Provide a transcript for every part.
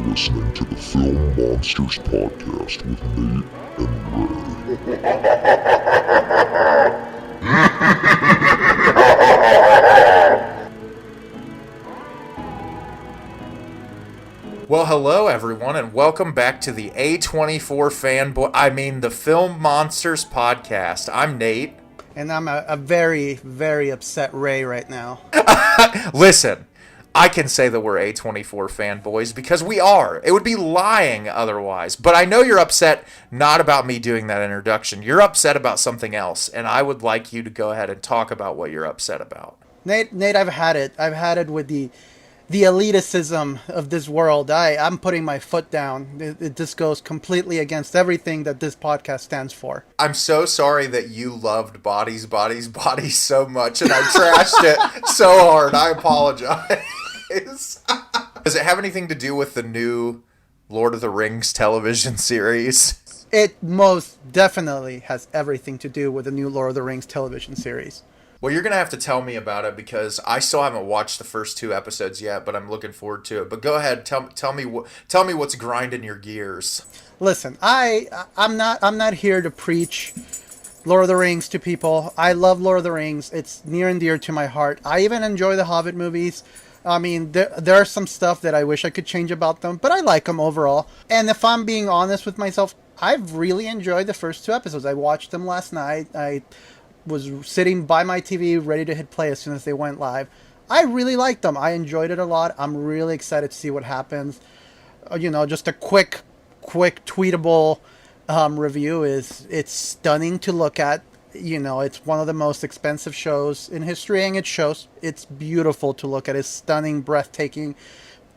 listening to the Film Monsters Podcast with Nate and Ray. Well, hello everyone, and welcome back to the the Film Monsters Podcast. I'm Nate. And I'm a very, very upset Ray right now. Listen, I can say that we're A24 fanboys because we are. It would be lying otherwise. But I know you're upset not about me doing that introduction. You're upset about something else, and I would like you to go ahead and talk about what you're upset about. Nate, I've had it. I've had it with the elitism of this world. I'm putting my foot down. It just goes completely against everything that this podcast stands for. I'm so sorry that you loved Bodies so much, and I trashed it so hard. I apologize. Does it have anything to do with the new Lord of the Rings television series? It most definitely has everything to do with the new Lord of the Rings television series. Well, you're going to have to tell me about it because I still haven't watched the first 2 episodes yet, but I'm looking forward to it. But go ahead, tell me what's grinding your gears. Listen, I'm not here to preach Lord of the Rings to people. I love Lord of the Rings. It's near and dear to my heart. I even enjoy the Hobbit movies. I mean, there are some stuff that I wish I could change about them, but I like them overall. And if I'm being honest with myself, I've really enjoyed the first 2 episodes. I watched them last night. I was sitting by my TV ready to hit play as soon as they went live. I really liked them. I enjoyed it a lot. I'm really excited to see what happens. Just a quick tweetable review is it's stunning to look at. It's one of the most expensive shows in history, and it shows. It's beautiful to look at. It's stunning, breathtaking.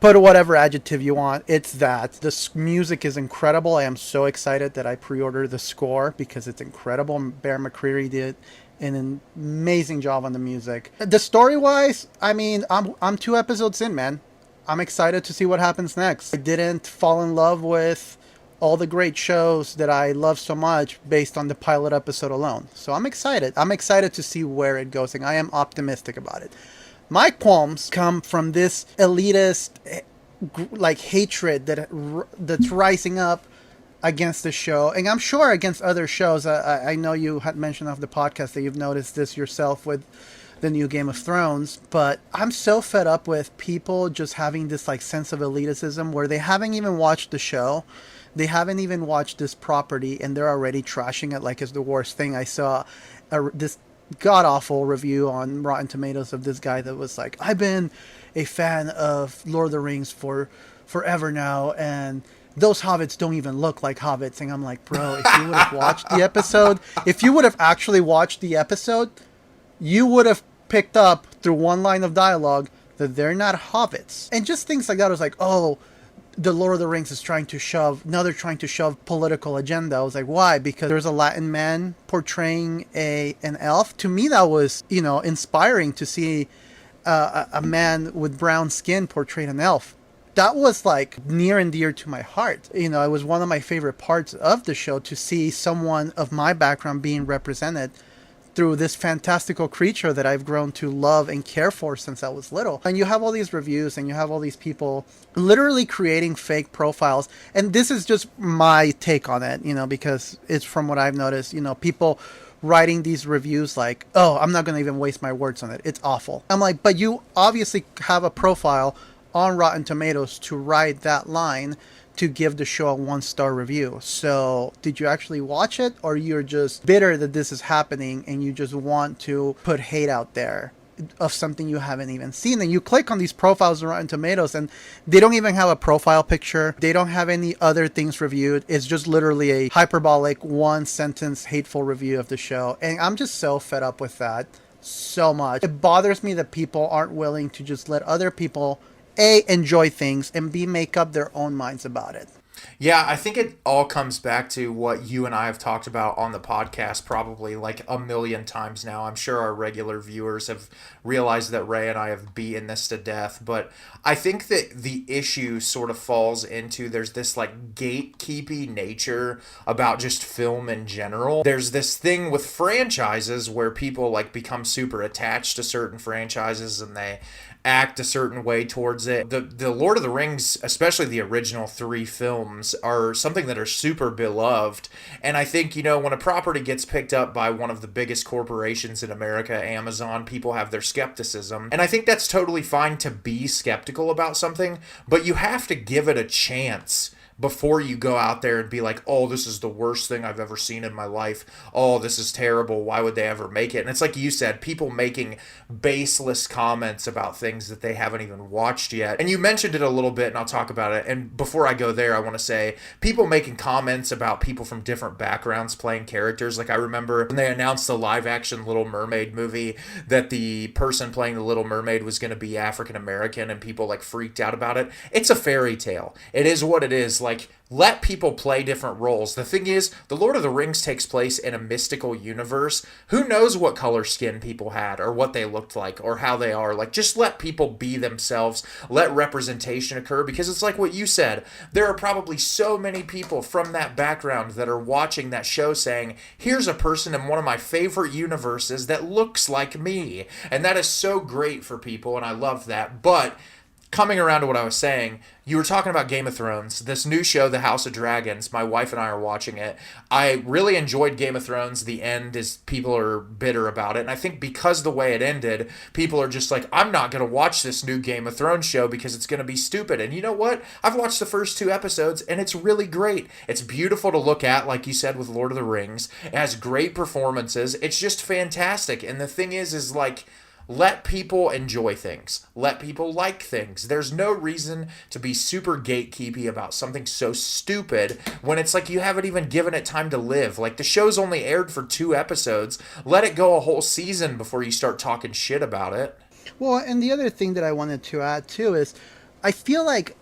Put whatever adjective you want. It's that. The music is incredible. I am so excited that I pre-ordered the score because it's incredible. Bear McCreary did an amazing job on the music. The story-wise, I mean, I'm 2 episodes in, man. I'm excited to see what happens next. I didn't fall in love with all the great shows that I love so much based on the pilot episode alone. So I'm excited. I'm excited to see where it goes, and I am optimistic about it. My qualms come from this elitist, hatred that's rising up against the show, and I'm sure against other shows. I know you had mentioned off the podcast that you've noticed this yourself with the new Game of Thrones, but I'm so fed up with people just having this sense of elitism where they haven't even watched the show. They haven't even watched this property, and they're already trashing it like it's the worst thing. I saw this god-awful review on Rotten Tomatoes of this guy that was like, I've been a fan of Lord of the Rings for forever now, and those hobbits don't even look like hobbits. And I'm like, bro, if you would have watched the episode, if you would have actually watched the episode, you would have picked up through one line of dialogue that they're not hobbits. And just things like that. I was like, oh, the Lord of the Rings is trying to shove political agenda. I was like, why? Because there's a Latin man portraying an elf. To me, that was, inspiring to see a man with brown skin portraying an elf. That was near and dear to my heart. It was one of my favorite parts of the show to see someone of my background being represented through this fantastical creature that I've grown to love and care for since I was little. And you have all these reviews, and you have all these people literally creating fake profiles. And this is just my take on it, because it's from what I've noticed, people writing these reviews like, oh, I'm not going to even waste my words on it. It's awful. I'm like, but you obviously have a profile on Rotten Tomatoes to write that line to give the show a 1-star review. So did you actually watch it, or you're just bitter that this is happening and you just want to put hate out there of something you haven't even seen? And you click on these profiles on Rotten Tomatoes and they don't even have a profile picture. They don't have any other things reviewed. It's just literally a hyperbolic 1-sentence hateful review of the show. And I'm just so fed up with that so much. It bothers me that people aren't willing to just let other people A, enjoy things, and B, make up their own minds about it. Yeah, I think it all comes back to what you and I have talked about on the podcast probably like a million times now. I'm sure our regular viewers have realized that Ray and I have beaten this to death, but I think that the issue sort of falls into there's this like gatekeepy nature about just film in general. There's this thing with franchises where people like become super attached to certain franchises and they act a certain way towards it. The Lord of the Rings, especially the original three films, are something that are super beloved. And I think, you know, when a property gets picked up by one of the biggest corporations in America, Amazon, people have their skepticism. And I think that's totally fine to be skeptical about something, but you have to give it a chance before you go out there and be like, oh, this is the worst thing I've ever seen in my life. Oh, this is terrible. Why would they ever make it? And it's like you said, people making baseless comments about things that they haven't even watched yet. And you mentioned it a little bit, and I'll talk about it. And before I go there, I want to say people making comments about people from different backgrounds playing characters. Like I remember when they announced the live action Little Mermaid movie that the person playing the Little Mermaid was going to be African American, and people like freaked out about it. It's a fairy tale. It is what it is. Like, let people play different roles. The thing is, The Lord of the Rings takes place in a mystical universe. Who knows what color skin people had or what they looked like or how they are? Like, just let people be themselves. Let representation occur, because it's like what you said. There are probably so many people from that background that are watching that show saying, here's a person in one of my favorite universes that looks like me. And that is so great for people, and I love that. But coming around to what I was saying, you were talking about Game of Thrones, this new show, The House of Dragons. My wife and I are watching it. I really enjoyed Game of Thrones. The end is, people are bitter about it. And I think because the way it ended, people are just like, I'm not going to watch this new Game of Thrones show because it's going to be stupid. And you know what? I've watched the first 2 episodes and it's really great. It's beautiful to look at, like you said, with Lord of the Rings. It has great performances. It's just fantastic. And the thing is like, let people enjoy things. Let people like things. There's no reason to be super gatekeepy about something so stupid when it's like you haven't even given it time to live. Like the show's only aired for 2 episodes. Let it go a whole season before you start talking shit about it. Well, and the other thing that I wanted to add too is I feel like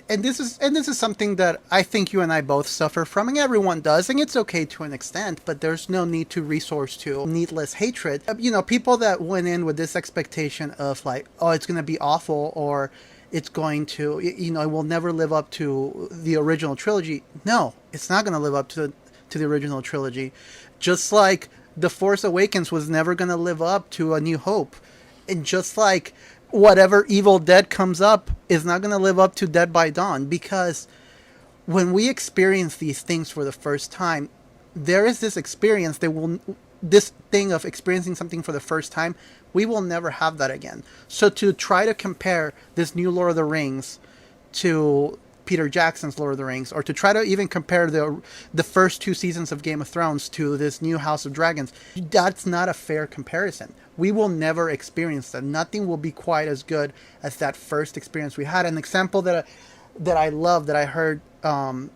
and this is something that I think you and I both suffer from, and everyone does, and it's okay to an extent, but there's no need to resource to needless hatred. You know, people that went in with this expectation of like, oh, it's going to be awful, or it's going to, you know, it will never live up to the original trilogy. No, it's not going to live up to the original trilogy. Just like The Force Awakens was never going to live up to A New Hope. And just like whatever Evil Dead comes up is not going to live up to Dead by Dawn, because when we experience these things for the first time, there is this experience this thing of experiencing something for the first time, we will never have that again. So to try to compare this new Lord of the Rings to Peter Jackson's Lord of the Rings, or to try to even compare the first 2 seasons of Game of Thrones to this new House of Dragons, that's not a fair comparison. We will never experience that. Nothing will be quite as good as that first experience we had. An example that I love, that I heard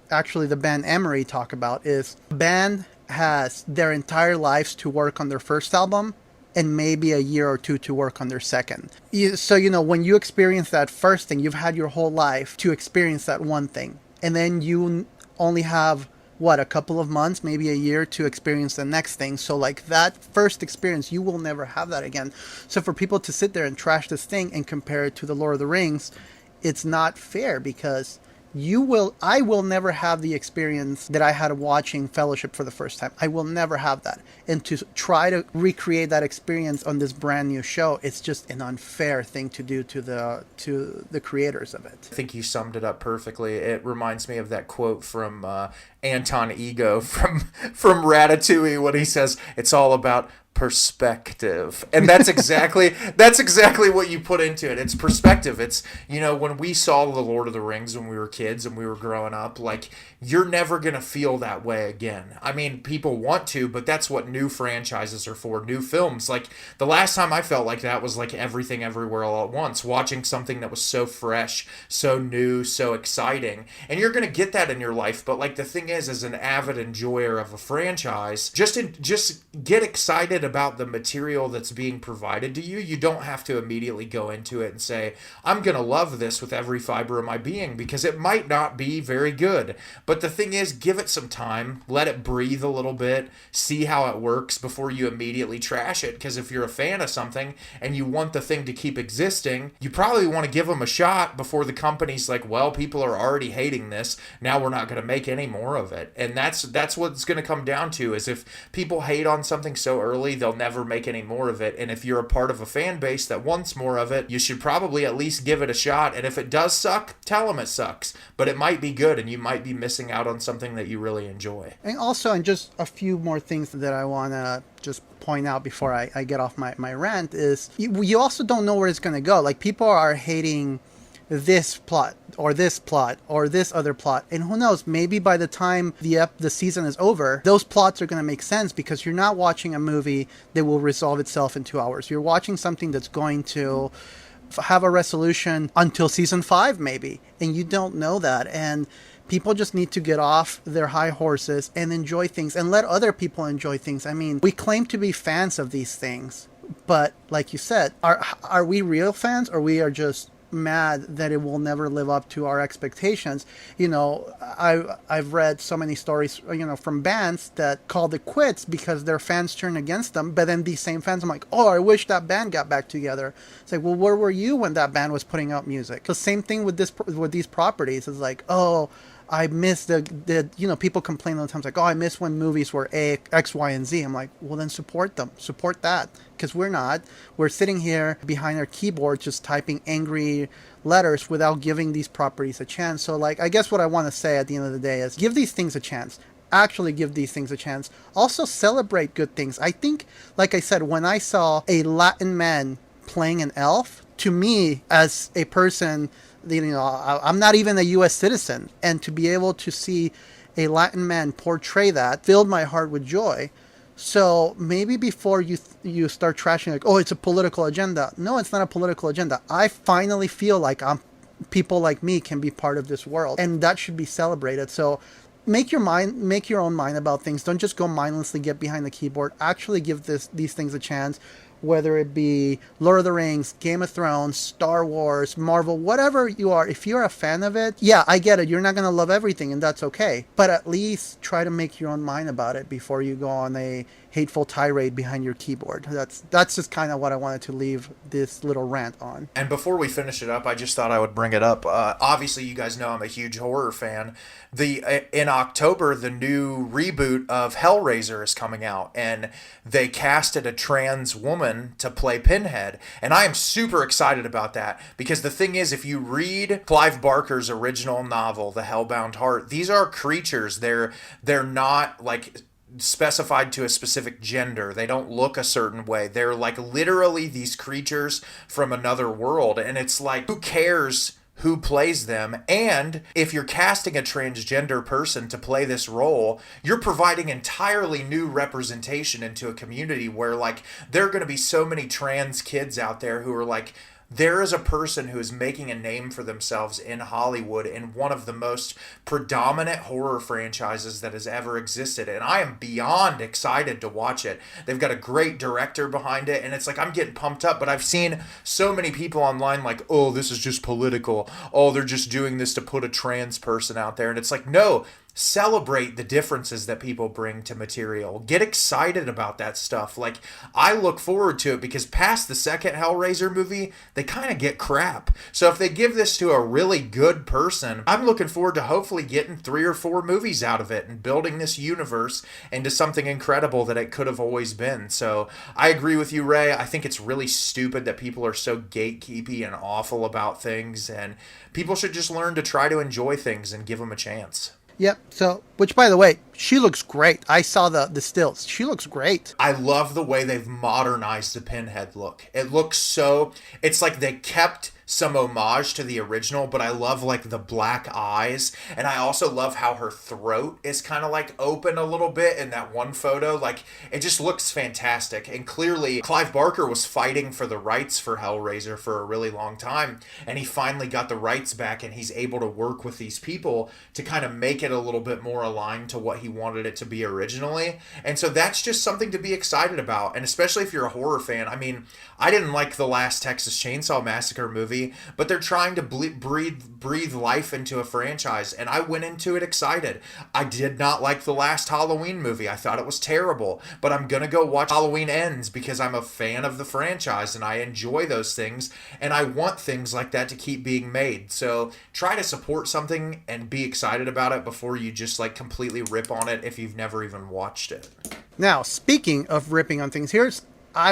actually the band Emery talk about, is the band has their entire lives to work on their first album and maybe a year or 2 to work on their second. So, you know, when you experience that first thing, you've had your whole life to experience that one thing. And then you only have, a couple of months, maybe a year to experience the next thing. So like that first experience, you will never have that again. So for people to sit there and trash this thing and compare it to The Lord of the Rings, it's not fair, because I will never have the experience that I had watching Fellowship for the first time. I will never have that. And to try to recreate that experience on this brand new show, it's just an unfair thing to do to the creators of it. I think you summed it up perfectly. It reminds me of that quote from Anton Ego from Ratatouille when he says, it's all about perspective. And that's exactly what you put into it. It's perspective. It's, you know, when we saw The Lord of the Rings when we were kids and we were growing up, like, you're never going to feel that way again. I mean, people want to, but that's what new franchises are for, new films. Like, the last time I felt like that was like Everything Everywhere All at Once, watching something that was so fresh, so new, so exciting. And you're going to get that in your life, but like the thing is, as an avid enjoyer of a franchise, just get excited about the material that's being provided to you. You don't have to immediately go into it and say, I'm going to love this with every fiber of my being, because it might not be very good. But the thing is, give it some time, let it breathe a little bit, see how it works before you immediately trash it. Because if you're a fan of something and you want the thing to keep existing, you probably want to give them a shot before the company's like, well, people are already hating this, now we're not going to make any more of it. And that's what it's going to come down to, is if people hate on something so early, they'll never make any more of it. And if you're a part of a fan base that wants more of it, you should probably at least give it a shot. And if it does suck, tell them it sucks, but it might be good and you might be missing out on something that you really enjoy. And also, and just a few more things that I want to just point out before I get off my rant, is you also don't know where it's going to go. Like, people are hating this plot or this other plot, and who knows, maybe by the time the season is over, those plots are going to make sense, because you're not watching a movie that will resolve itself in 2 hours. You're watching something that's going to have a resolution until season 5 maybe, and you don't know that. And people just need to get off their high horses and enjoy things and let other people enjoy things. I mean, we claim to be fans of these things, but like you said, are we real fans, or we are just mad that it will never live up to our expectations? You know, I've read so many stories, you know, from bands that called it quits because their fans turned against them, but then these same fans, I'm like, oh, I wish that band got back together. It's like, well, where were you when that band was putting out music? The same thing with these properties. It's like, oh, I miss the you know, people complain all the time. It's like, oh, I miss when movies were X, Y, and Z. I'm like, well, then support them. Support that. Because we're not. We're sitting here behind our keyboard just typing angry letters without giving these properties a chance. So, like, I guess what I want to say at the end of the day is give these things a chance. Actually give these things a chance. Also celebrate good things. I think, like I said, when I saw a Latin man playing an elf, to me, as a person, you know, I'm not even a U.S. citizen, and to be able to see a Latin man portray that filled my heart with joy. So maybe before you start trashing, like, oh, it's a political agenda. No, it's not a political agenda. I finally feel like people like me can be part of this world, and that should be celebrated. So make your own mind about things. Don't just go mindlessly get behind the keyboard. Actually give these things a chance. Whether it be Lord of the Rings, Game of Thrones, Star Wars, Marvel, whatever you are, if you're a fan of it, yeah, I get it. You're not going to love everything, and that's okay. But at least try to make your own mind about it before you go on a hateful tirade behind your keyboard. That's just kind of what I wanted to leave this little rant on. And before we finish it up, I just thought I would bring it up. Obviously, you guys know I'm a huge horror fan. In October, the new reboot of Hellraiser is coming out, and they casted a trans woman to play Pinhead. And I am super excited about that, because the thing is, if you read Clive Barker's original novel, The Hellbound Heart, these are creatures. They're not like specified to a specific gender. They don't look a certain way. They're like literally these creatures from another world. And it's like, who cares who plays them? And if you're casting a transgender person to play this role, you're providing entirely new representation into a community where, like, there are going to be so many trans kids out there who are like, there is a person who is making a name for themselves in Hollywood in one of the most predominant horror franchises that has ever existed. And I am beyond excited to watch it. They've got a great director behind it, and it's like, I'm getting pumped up. But I've seen so many people online like, oh, this is just political. Oh, they're just doing this to put a trans person out there. And it's like, no, celebrate the differences that people bring to material. Get excited about that stuff. Like, I look forward to it, because past the second Hellraiser movie, they kind of get crap. So if they give this to a really good person, I'm looking forward to hopefully getting 3 or 4 movies out of it and building this universe into something incredible that it could have always been. So I agree with you, Ray. I think it's really stupid that people are so gatekeepy and awful about things, and people should just learn to try to enjoy things and give them a chance. Yep. So, which, by the way, she looks great. I saw the stills. She looks great. I love the way they've modernized the Pinhead look. It looks so, it's like they kept some homage to the original, but I love like the black eyes, and I also love how her throat is kind of like open a little bit in that one photo. Like, it just looks fantastic. And clearly Clive Barker was fighting for the rights for Hellraiser for a really long time, and he finally got the rights back, and he's able to work with these people to kind of make it a little bit more aligned to what he wanted it to be originally. And so that's just something to be excited about. And especially if you're a horror fan, I mean, I didn't like the last Texas Chainsaw Massacre movie, but they're trying to breathe life into a franchise, and I went into it excited. I did not like the last Halloween movie. I thought it was terrible, but I'm gonna go watch Halloween Ends because I'm a fan of the franchise and I enjoy those things, and I want things like that to keep being made. So try to support something and be excited about it before you just like completely rip on it if you've never even watched it. Now, speaking of ripping on things,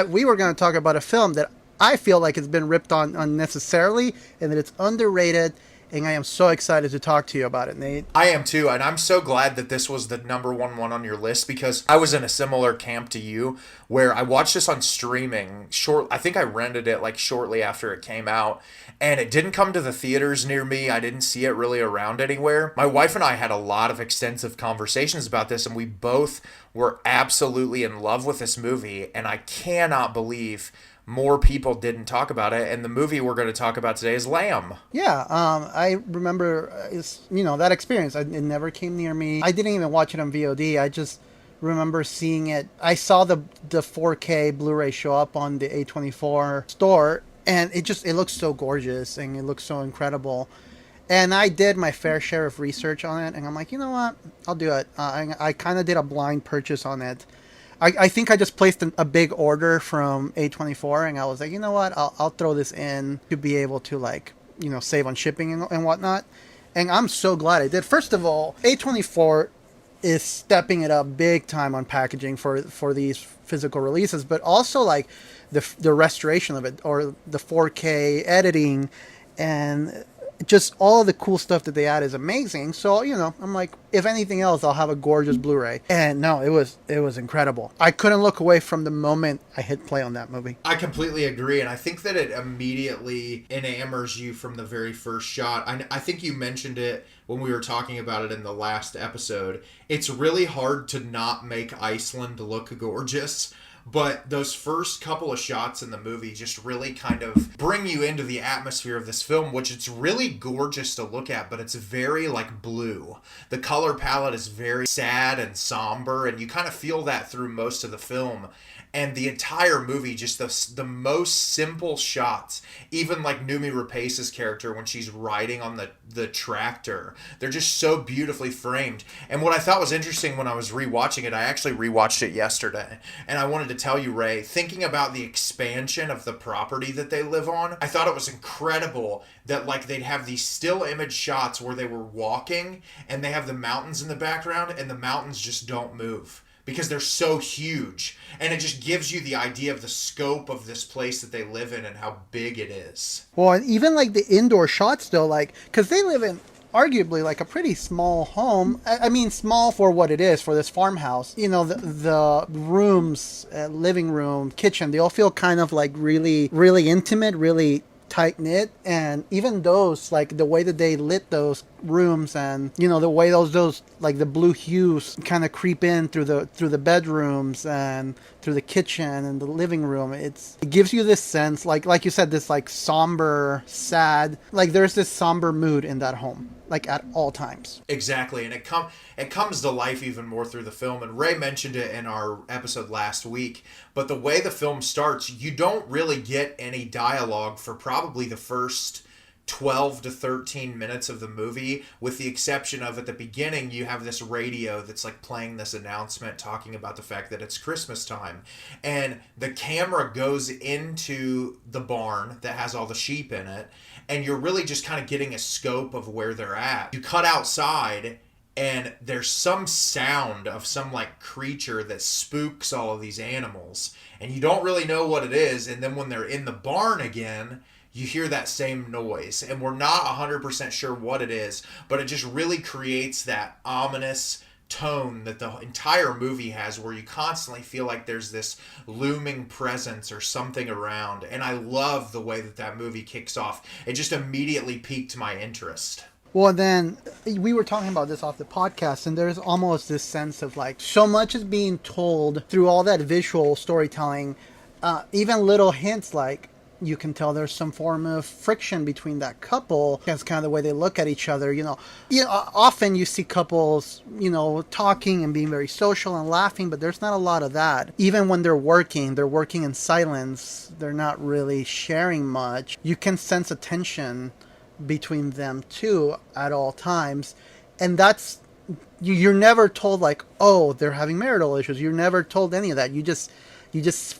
we were going to talk about a film that I feel like it's been ripped on unnecessarily and that it's underrated, and I am so excited to talk to you about it, Nate. I am too, and I'm so glad that this was the number one on your list, because I was in a similar camp to you where I watched this on streaming. I think I rented it like shortly after it came out, and it didn't come to the theaters near me. I didn't see it really around anywhere. My wife and I had a lot of extensive conversations about this, and we both were absolutely in love with this movie, and I cannot believe more people didn't talk about it. And the movie we're going to talk about today is Lamb. Yeah, I remember that experience. It never came near me. I didn't even watch it on VOD. I just remember seeing it. I saw the 4K Blu-ray show up on the A24 store, and it looks so gorgeous and it looks so incredible. And I did my fair share of research on it, and I'm like, you know what? I'll do it. I kind of did a blind purchase on it. I think I just placed a big order from A24, and I was like, you know what? I'll throw this in to be able to save on shipping and whatnot. And I'm so glad I did. First of all, A24 is stepping it up big time on packaging for these physical releases, but also like the restoration of it, or the 4K editing, and just all the cool stuff that they add is amazing. So, I'm like, if anything else, I'll have a gorgeous Blu-ray. And no, it was incredible. I couldn't look away from the moment I hit play on that movie. I completely agree, and I think that it immediately enamors you from the very first shot. I think you mentioned it when we were talking about it in the last episode. It's really hard to not make Iceland look gorgeous, but those first couple of shots in the movie just really kind of bring you into the atmosphere of this film, which it's really gorgeous to look at, but it's very like blue. The color palette is very sad and somber, and you kind of feel that through most of the film. And the entire movie, just the most simple shots, even like Noomi Rapace's character when she's riding on the tractor, they're just so beautifully framed. And what I thought was interesting when I was rewatching it, I actually rewatched it yesterday, and I wanted to tell you, Ray, thinking about the expansion of the property that they live on, I thought it was incredible that like they'd have these still image shots where they were walking and they have the mountains in the background, and the mountains just don't move because they're so huge. And it just gives you the idea of the scope of this place that they live in and how big it is. Well, and even like the indoor shots though, like, because they live in arguably like a pretty small home. I mean, small for what it is, for this farmhouse. The rooms, living room, kitchen, they all feel kind of like really, really intimate, really tight-knit. And even those, like the way that they lit those rooms, and the way those like the blue hues kind of creep in through the bedrooms and through the kitchen and the living room, it gives you this sense, like you said, this like somber, sad, like there's this somber mood in that home, like at all times. Exactly, and it comes to life even more through the film. And Ray mentioned it in our episode last week, but the way the film starts, you don't really get any dialogue for probably the first 12 to 13 minutes of the movie, with the exception of at the beginning you have this radio that's like playing this announcement talking about the fact that it's Christmas time, and the camera goes into the barn that has all the sheep in it, and you're really just kind of getting a scope of where they're at. You cut outside and there's some sound of some like creature that spooks all of these animals, and you don't really know what it is, and then when they're in the barn again, you hear that same noise, and we're not 100% sure what it is, but it just really creates that ominous tone that the entire movie has, where you constantly feel like there's this looming presence or something around. And I love the way that that movie kicks off. It just immediately piqued my interest. Well, then we were talking about this off the podcast, and there's almost this sense of like so much is being told through all that visual storytelling, even little hints like you can tell there's some form of friction between that couple. That's kind of the way they look at each other. Often you see couples, talking and being very social and laughing, but there's not a lot of that. Even when they're working in silence. They're not really sharing much. You can sense a tension between them two at all times, and that's you're never told like, oh, they're having marital issues. You're never told any of that. You just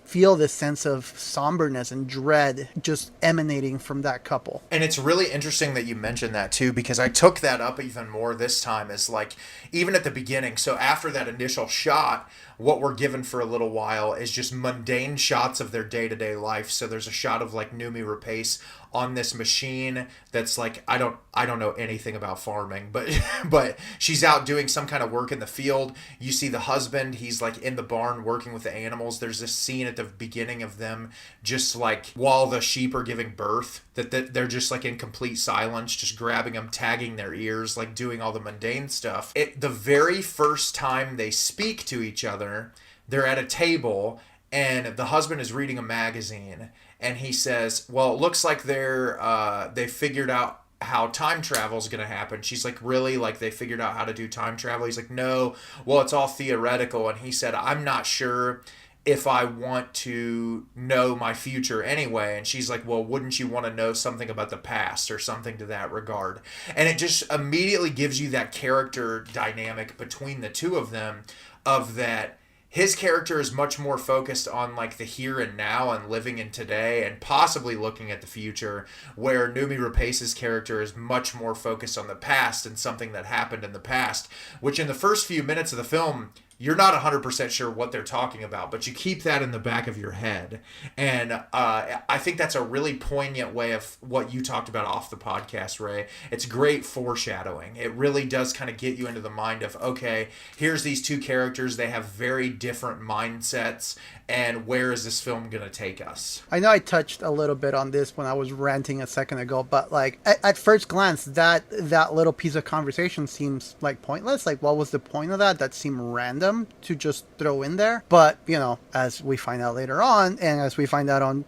feel this sense of somberness and dread just emanating from that couple. And it's really interesting that you mentioned that too, because I took that up even more this time as like, even at the beginning. So after that initial shot, what we're given for a little while is just mundane shots of their day-to-day life. So there's a shot of like Noomi Rapace on this machine that's like, I don't know anything about farming, but she's out doing some kind of work in the field. You see the husband, he's like in the barn working with the animals. There's this scene at the beginning of them just like while the sheep are giving birth, that they're just like in complete silence, just grabbing them, tagging their ears, like doing all the mundane stuff. The very first time they speak to each other, they're at a table and the husband is reading a magazine. And he says, well, it looks like they figured out how time travel is going to happen. She's like, really? Like they figured out how to do time travel? He's like, no, well, it's all theoretical. And he said, I'm not sure if I want to know my future anyway. And she's like, well, wouldn't you want to know something about the past or something to that regard? And it just immediately gives you that character dynamic between the two of them, of that his character is much more focused on like the here and now and living in today and possibly looking at the future, where Noomi Rapace's character is much more focused on the past and something that happened in the past, which in the first few minutes of the film, you're not 100% sure what they're talking about, but you keep that in the back of your head. And I think that's a really poignant way of what you talked about off the podcast, Ray. It's great foreshadowing. It really does kind of get you into the mind of, okay, here's these two characters. They have very different mindsets. And where is this film going to take us? I know I touched a little bit on this when I was ranting a second ago, but like at first glance, that little piece of conversation seems like pointless. Like, what was the point of that? That seemed random to just throw in there. But, as we find out later on, and as we find out on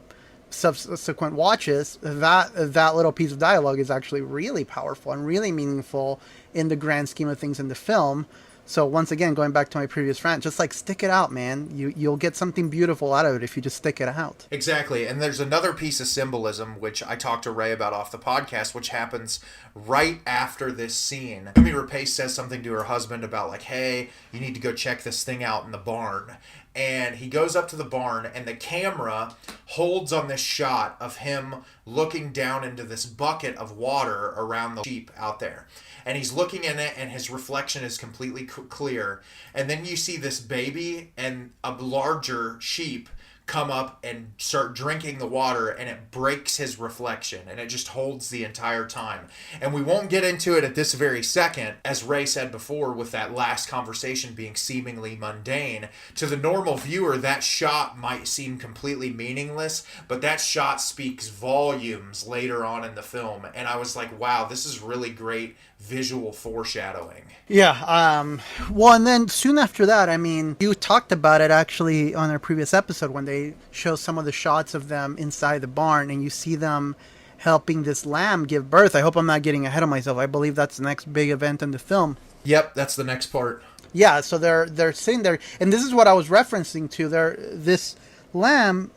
subsequent watches, that little piece of dialogue is actually really powerful and really meaningful in the grand scheme of things in the film. So once again, going back to my previous rant, just like stick it out, man. You'll get something beautiful out of it if you just stick it out. Exactly. And there's another piece of symbolism, which I talked to Ray about off the podcast, which happens right after this scene. Noomi Rapace says something to her husband about like, hey, you need to go check this thing out in the barn. And he goes up to the barn and the camera holds on this shot of him looking down into this bucket of water around the sheep out there. And he's looking in it and his reflection is completely clear. And then you see this baby and a larger sheep come up and start drinking the water, and it breaks his reflection, and it just holds the entire time. And we won't get into it at this very second, as Ray said before, with that last conversation being seemingly mundane. To the normal viewer, that shot might seem completely meaningless, but that shot speaks volumes later on in the film. And I was like, wow, this is really great visual foreshadowing. Yeah. Well, and then soon after that, I mean, you talked about it actually on our previous episode when they show some of the shots of them inside the barn and you see them helping this lamb give birth. I hope I'm not getting ahead of myself. I believe that's the next big event in the film. Yep, that's the next part. Yeah, so they're sitting there, and this is what I was referencing to. This lamb,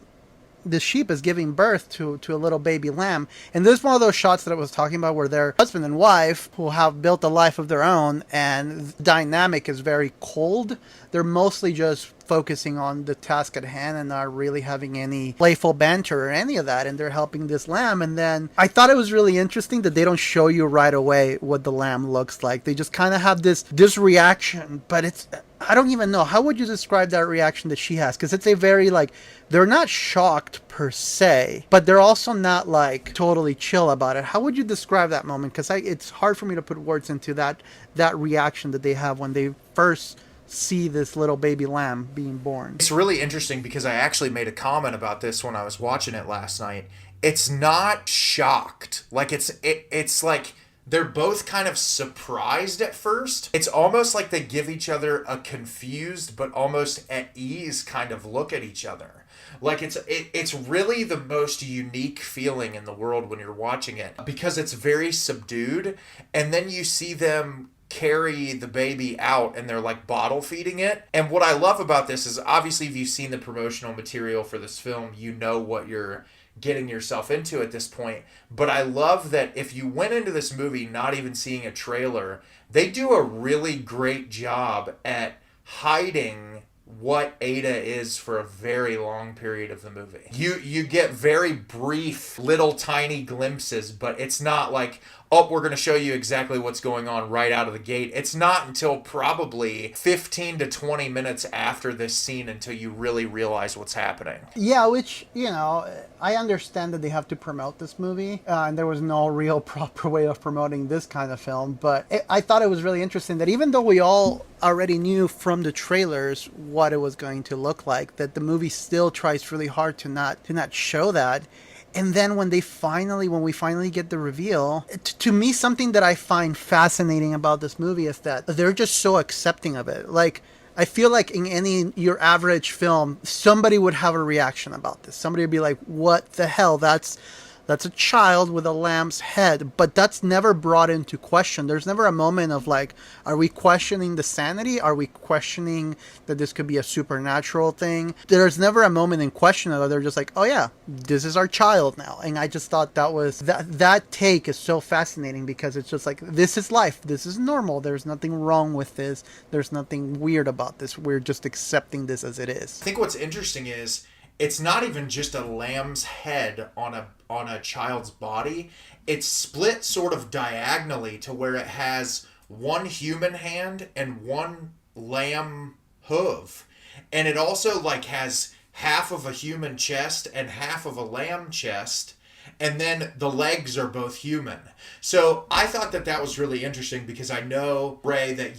this sheep is giving birth to a little baby lamb. And this is one of those shots that I was talking about where they're husband and wife who have built a life of their own, and the dynamic is very cold. They're mostly just focusing on the task at hand and not really having any playful banter or any of that. And they're helping this lamb. And then I thought it was really interesting that they don't show you right away what the lamb looks like. They just kind of have this reaction, but I don't even know. How would you describe that reaction that she has? Because it's a very, like, they're not shocked per se, but they're also not, like, totally chill about it. How would you describe that moment? Because it's hard for me to put words into that reaction that they have when they first see this little baby lamb being born. It's really interesting because I actually made a comment about this when I was watching it last night. It's not shocked. Like it's like they're both kind of surprised at first. It's almost like they give each other a confused but almost at ease kind of look at each other. Like it's really the most unique feeling in the world when you're watching it because it's very subdued, and then you see them carry the baby out and they're like bottle feeding it. And what I love about this is obviously if you've seen the promotional material for this film, you know what you're getting yourself into at this point. But I love that if you went into this movie not even seeing a trailer, they do a really great job at hiding what Ada is for a very long period of the movie. You get very brief little tiny glimpses, but it's not like, oh, we're going to show you exactly what's going on right out of the gate. It's not until probably 15 to 20 minutes after this scene until you really realize what's happening. Yeah, which, I understand that they have to promote this movie, and there was no real proper way of promoting this kind of film, but I thought it was really interesting that even though we all already knew from the trailers what it was going to look like, that the movie still tries really hard to not show that. And then when we finally get the reveal, to me, something that I find fascinating about this movie is that they're just so accepting of it. Like, I feel like in your average film, somebody would have a reaction about this. Somebody would be like, what the hell? That's a child with a lamb's head, but that's never brought into question. There's never a moment of like, are we questioning the sanity? Are we questioning that this could be a supernatural thing? There's never a moment in question that they're just like, oh yeah, this is our child now. And I just thought that take is so fascinating because it's just like, this is life. This is normal. There's nothing wrong with this. There's nothing weird about this. We're just accepting this as it is. I think what's interesting is it's not even just a lamb's head on a child's body. It's split sort of diagonally to where it has one human hand and one lamb hoof. And it also like has half of a human chest and half of a lamb chest. And then the legs are both human. So I thought that was really interesting because I know, Ray, that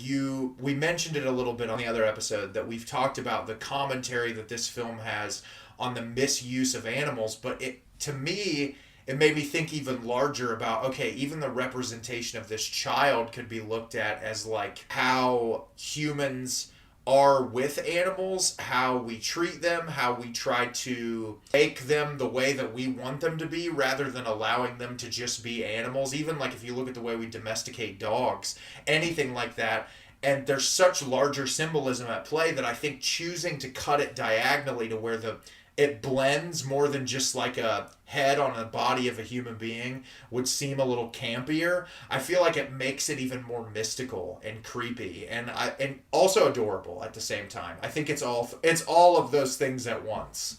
we mentioned it a little bit on the other episode, that we've talked about the commentary that this film has on the misuse of animals. But to me, it made me think even larger about, okay, even the representation of this child could be looked at as like how humans are with animals, how we treat them, how we try to make them the way that we want them to be rather than allowing them to just be animals. Even like if you look at the way we domesticate dogs, anything like that. And there's such larger symbolism at play that I think choosing to cut it diagonally to where it blends more than just like a head on the body of a human being would seem a little campier. I feel like it makes it even more mystical and creepy and also adorable at the same time. I think it's all of those things at once.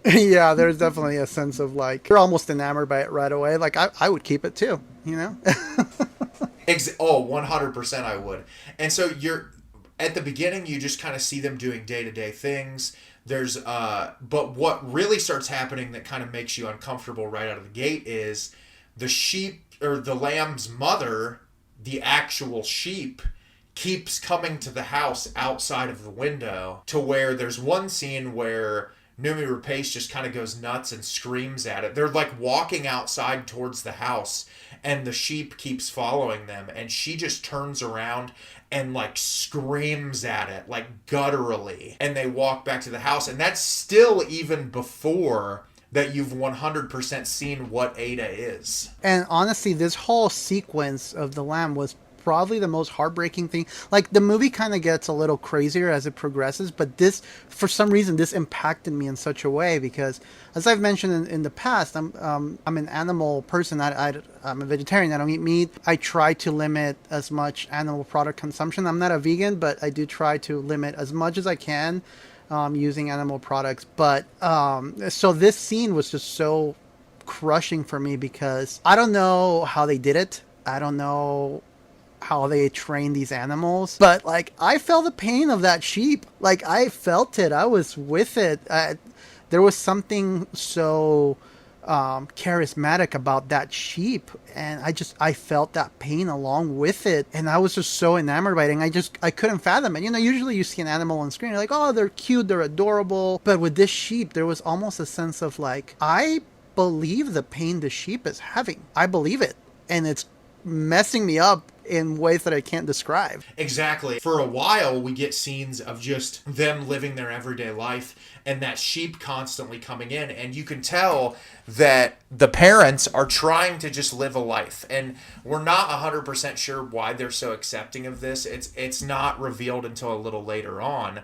Yeah, there's definitely a sense of like, you're almost enamored by it right away. Like I would keep it too, 100% I would. And so at the beginning, you just kind of see them doing day-to-day things. But what really starts happening that kind of makes you uncomfortable right out of the gate is the sheep or the lamb's mother, the actual sheep, keeps coming to the house outside of the window to where there's one scene where Noomi Rapace just kind of goes nuts and screams at it. They're like walking outside towards the house and the sheep keeps following them and she just turns around and like screams at it like gutturally, and they walk back to the house. And that's still even before that you've 100% seen what Ada is. And honestly, this whole sequence of the lamb was probably the most heartbreaking thing. Like, the movie kind of gets a little crazier as it progresses, but this, for some reason, this impacted me in such a way because, as I've mentioned in the past, I'm an animal person. I'm a vegetarian. I don't eat meat. I try to limit as much animal product consumption. I'm not a vegan, but I do try to limit as much as I can using animal products. But so this scene was just so crushing for me because I don't know how they did it. I don't know how they train these animals. But like, I felt the pain of that sheep. Like, I felt it. I was with it. There was something so charismatic about that sheep, and I felt that pain along with it, and I was just so enamored by it, and I couldn't fathom it. Usually you see an animal on screen, you're like, oh, they're cute, they're adorable, but with this sheep there was almost a sense of like, I believe the pain the sheep is having. I believe it, and it's messing me up in ways that I can't describe. Exactly. For a while, we get scenes of just them living their everyday life and that sheep constantly coming in. And you can tell that the parents are trying to just live a life. And we're not 100% sure why they're so accepting of this. It's not revealed until a little later on.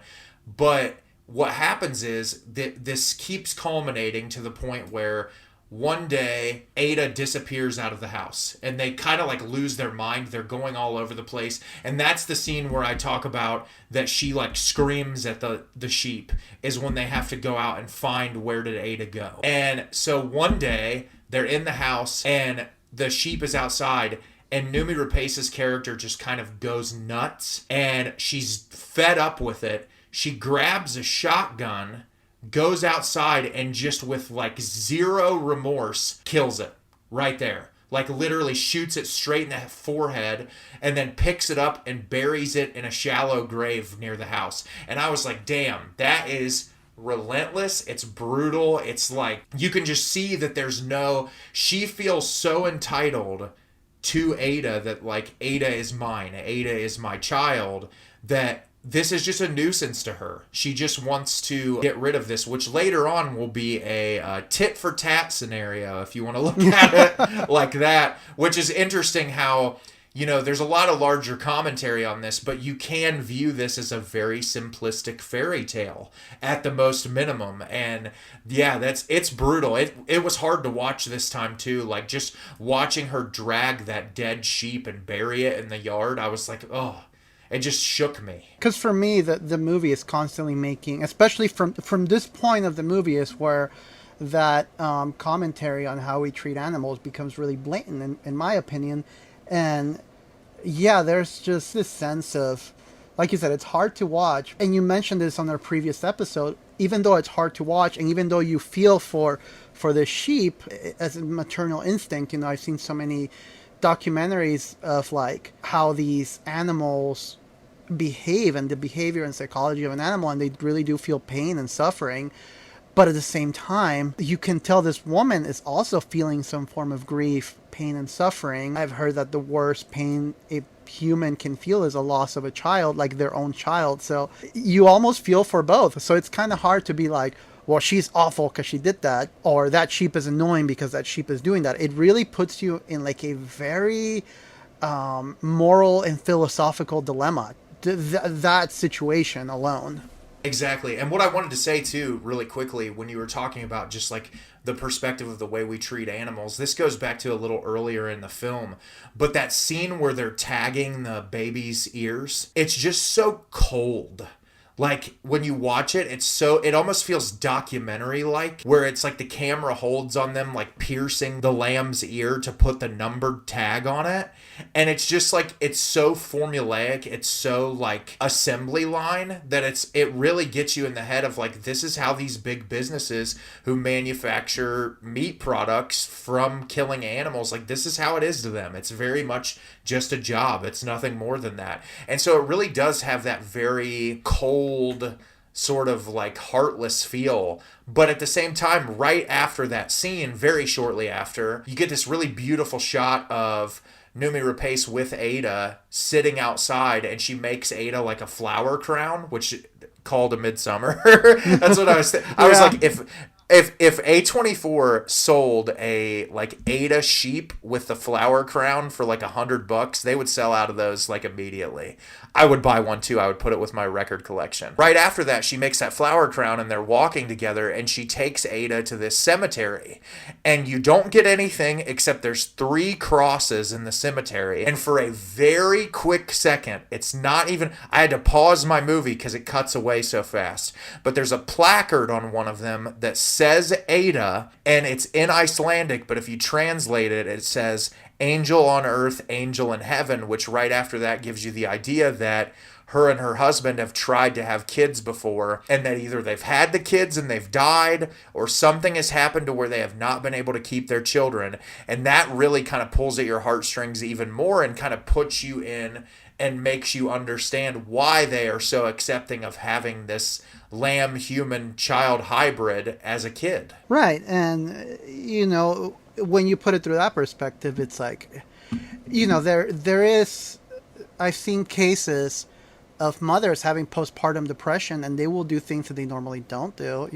But what happens is that this keeps culminating to the point where one day Ada disappears out of the house and they kind of like lose their mind. They're going all over the place. And that's the scene where I talk about that she like screams at the sheep, is when they have to go out and find where did Ada go. And so one day they're in the house and the sheep is outside, and Numi Rapace's character just kind of goes nuts and she's fed up with it. She grabs a shotgun, goes outside, and just with like zero remorse kills it right there. Like literally shoots it straight in the forehead and then picks it up and buries it in a shallow grave near the house. And I was like, damn, that is relentless. It's brutal. It's like, you can just see that she feels so entitled to Ada that like, Ada is mine. Ada is my child, that this is just a nuisance to her. She just wants to get rid of this, which later on will be a tit for tat scenario, if you want to look at it like that, which is interesting how, there's a lot of larger commentary on this, but you can view this as a very simplistic fairy tale at the most minimum. And yeah, it's brutal. It was hard to watch this time too. Like just watching her drag that dead sheep and bury it in the yard, I was like, oh, it just shook me. Because for me, the movie is constantly making, especially from this point of the movie, is where that commentary on how we treat animals becomes really blatant, in my opinion. And yeah, there's just this sense of, like you said, it's hard to watch. And you mentioned this on our previous episode. Even though it's hard to watch, and even though you feel for the sheep as a maternal instinct, I've seen so many documentaries of like how these animals behave and the behavior and psychology of an animal, and they really do feel pain and suffering. But at the same time, you can tell this woman is also feeling some form of grief, pain, and suffering. I've heard that the worst pain a human can feel is a loss of a child, like their own child. So you almost feel for both. So it's kind of hard to be like, well, she's awful because she did that, or that sheep is annoying because that sheep is doing that. It really puts you in like a very moral and philosophical dilemma, that situation alone. Exactly. And what I wanted to say too, really quickly, when you were talking about just like the perspective of the way we treat animals, this goes back to a little earlier in the film, but that scene where they're tagging the baby's ears, it's just so cold. Like when you watch it, it almost feels documentary like, where it's like the camera holds on them, like piercing the lamb's ear to put the numbered tag on it. And it's just like, it's so formulaic. It's so like assembly line that it really gets you in the head of like, this is how these big businesses who manufacture meat products from killing animals, like this is how it is to them. It's very much just a job. It's nothing more than that. And so it really does have that very cold, sort of like heartless feel. But at the same time, right after that scene, very shortly after, you get this really beautiful shot of Numi Rapace with Ada sitting outside, and she makes Ada like a flower crown, which called a midsummer. That's what I was thinking. I was like, if A24 sold a like Ada sheep with the flower crown for like $100, they would sell out of those like immediately. I would buy one too. I would put it with my record collection. Right after that, she makes that flower crown and they're walking together, and she takes Ada to this cemetery, and you don't get anything except there's 3 crosses in the cemetery. And for a very quick second, it's not even, I had to pause my movie because it cuts away so fast, but there's a placard on one of them that says Ada, and it's in Icelandic, but if you translate it, it says angel on earth, angel in heaven, which right after that gives you the idea that her and her husband have tried to have kids before, and that either they've had the kids and they've died, or something has happened to where they have not been able to keep their children. And that really kind of pulls at your heartstrings even more and kind of puts you in and makes you understand why they are so accepting of having this lamb human child hybrid as a kid. Right. And, when you put it through that perspective, it's like, there is, I've seen cases of mothers having postpartum depression, and they will do things that they normally don't do.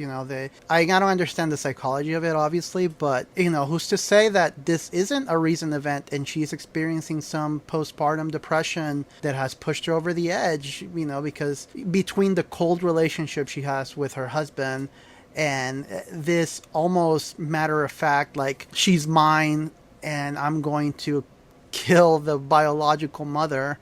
I don't understand the psychology of it, obviously, but who's to say that this isn't a recent event and she's experiencing some postpartum depression that has pushed her over the edge, because between the cold relationship she has with her husband and this almost matter of fact, like, she's mine and I'm going to kill the biological mother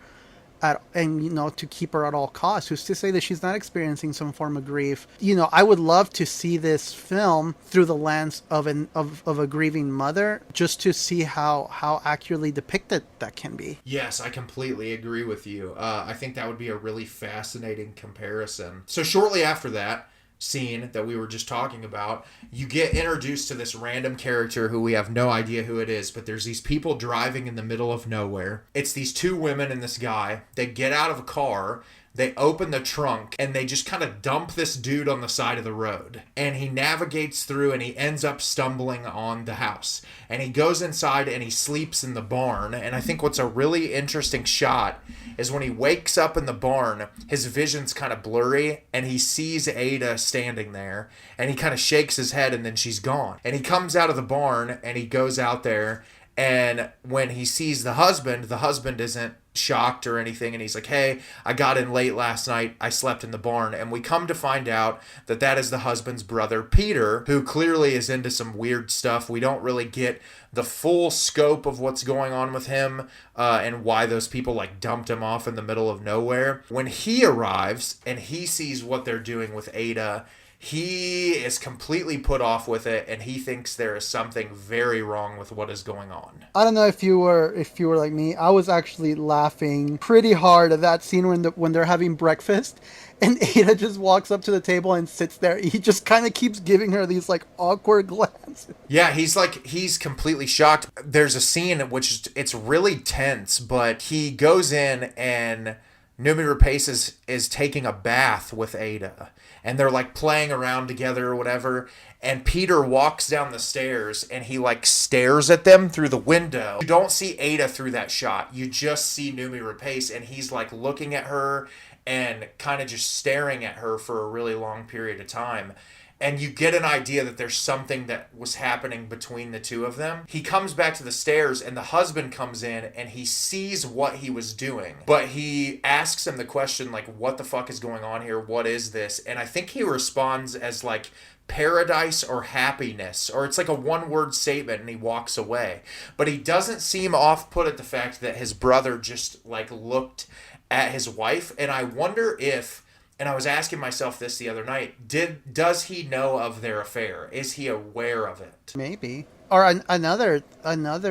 to keep her at all costs. Who's to say that she's not experiencing some form of grief? I would love to see this film through the lens of a grieving mother, just to see how accurately depicted that can be. Yes, I completely agree with you. I think that would be a really fascinating comparison. So shortly after that scene that we were just talking about, you get introduced to this random character who we have no idea who it is, but there's these people driving in the middle of nowhere. It's these two women and this guy. They get out of a car, they open the trunk, and they just kind of dump this dude on the side of the road. And he navigates through and he ends up stumbling on the house. And he goes inside and he sleeps in the barn. And I think what's a really interesting shot is when he wakes up in the barn, his vision's kind of blurry and he sees Ada standing there and he kind of shakes his head and then she's gone. And he comes out of the barn and he goes out there, and when he sees the husband isn't shocked or anything, and he's like, hey, I got in late last night, I slept in the barn. And we come to find out that that is the husband's brother, Peter, who clearly is into some weird stuff. We don't really get the full scope of what's going on with him and why those people like dumped him off in the middle of nowhere. When he arrives and he sees what they're doing with Ada, he is completely put off with it, and he thinks there is something very wrong with what is going on. I don't know if you were like me. I was actually laughing pretty hard at that scene when they're having breakfast, and Ada just walks up to the table and sits there. He just kind of keeps giving her these like awkward glances. Yeah, he's completely shocked. There's a scene in which it's really tense, but he goes in and Noomi Rapace is taking a bath with Ada, and they're like playing around together or whatever, and Peter walks down the stairs and he like stares at them through the window. You don't see Ada through that shot. You just see Noomi Rapace, and he's like looking at her and kind of just staring at her for a really long period of time. And you get an idea that there's something that was happening between the two of them. He comes back to the stairs and the husband comes in and he sees what he was doing. But he asks him the question, like, what the fuck is going on here? What is this? And I think he responds as like paradise or happiness, or it's like a one-word statement, and he walks away. But he doesn't seem off-put at the fact that his brother just like looked at his wife. And I wonder if, and I was asking myself this the other night, does he know of their affair? Is he aware of it? Maybe. Or another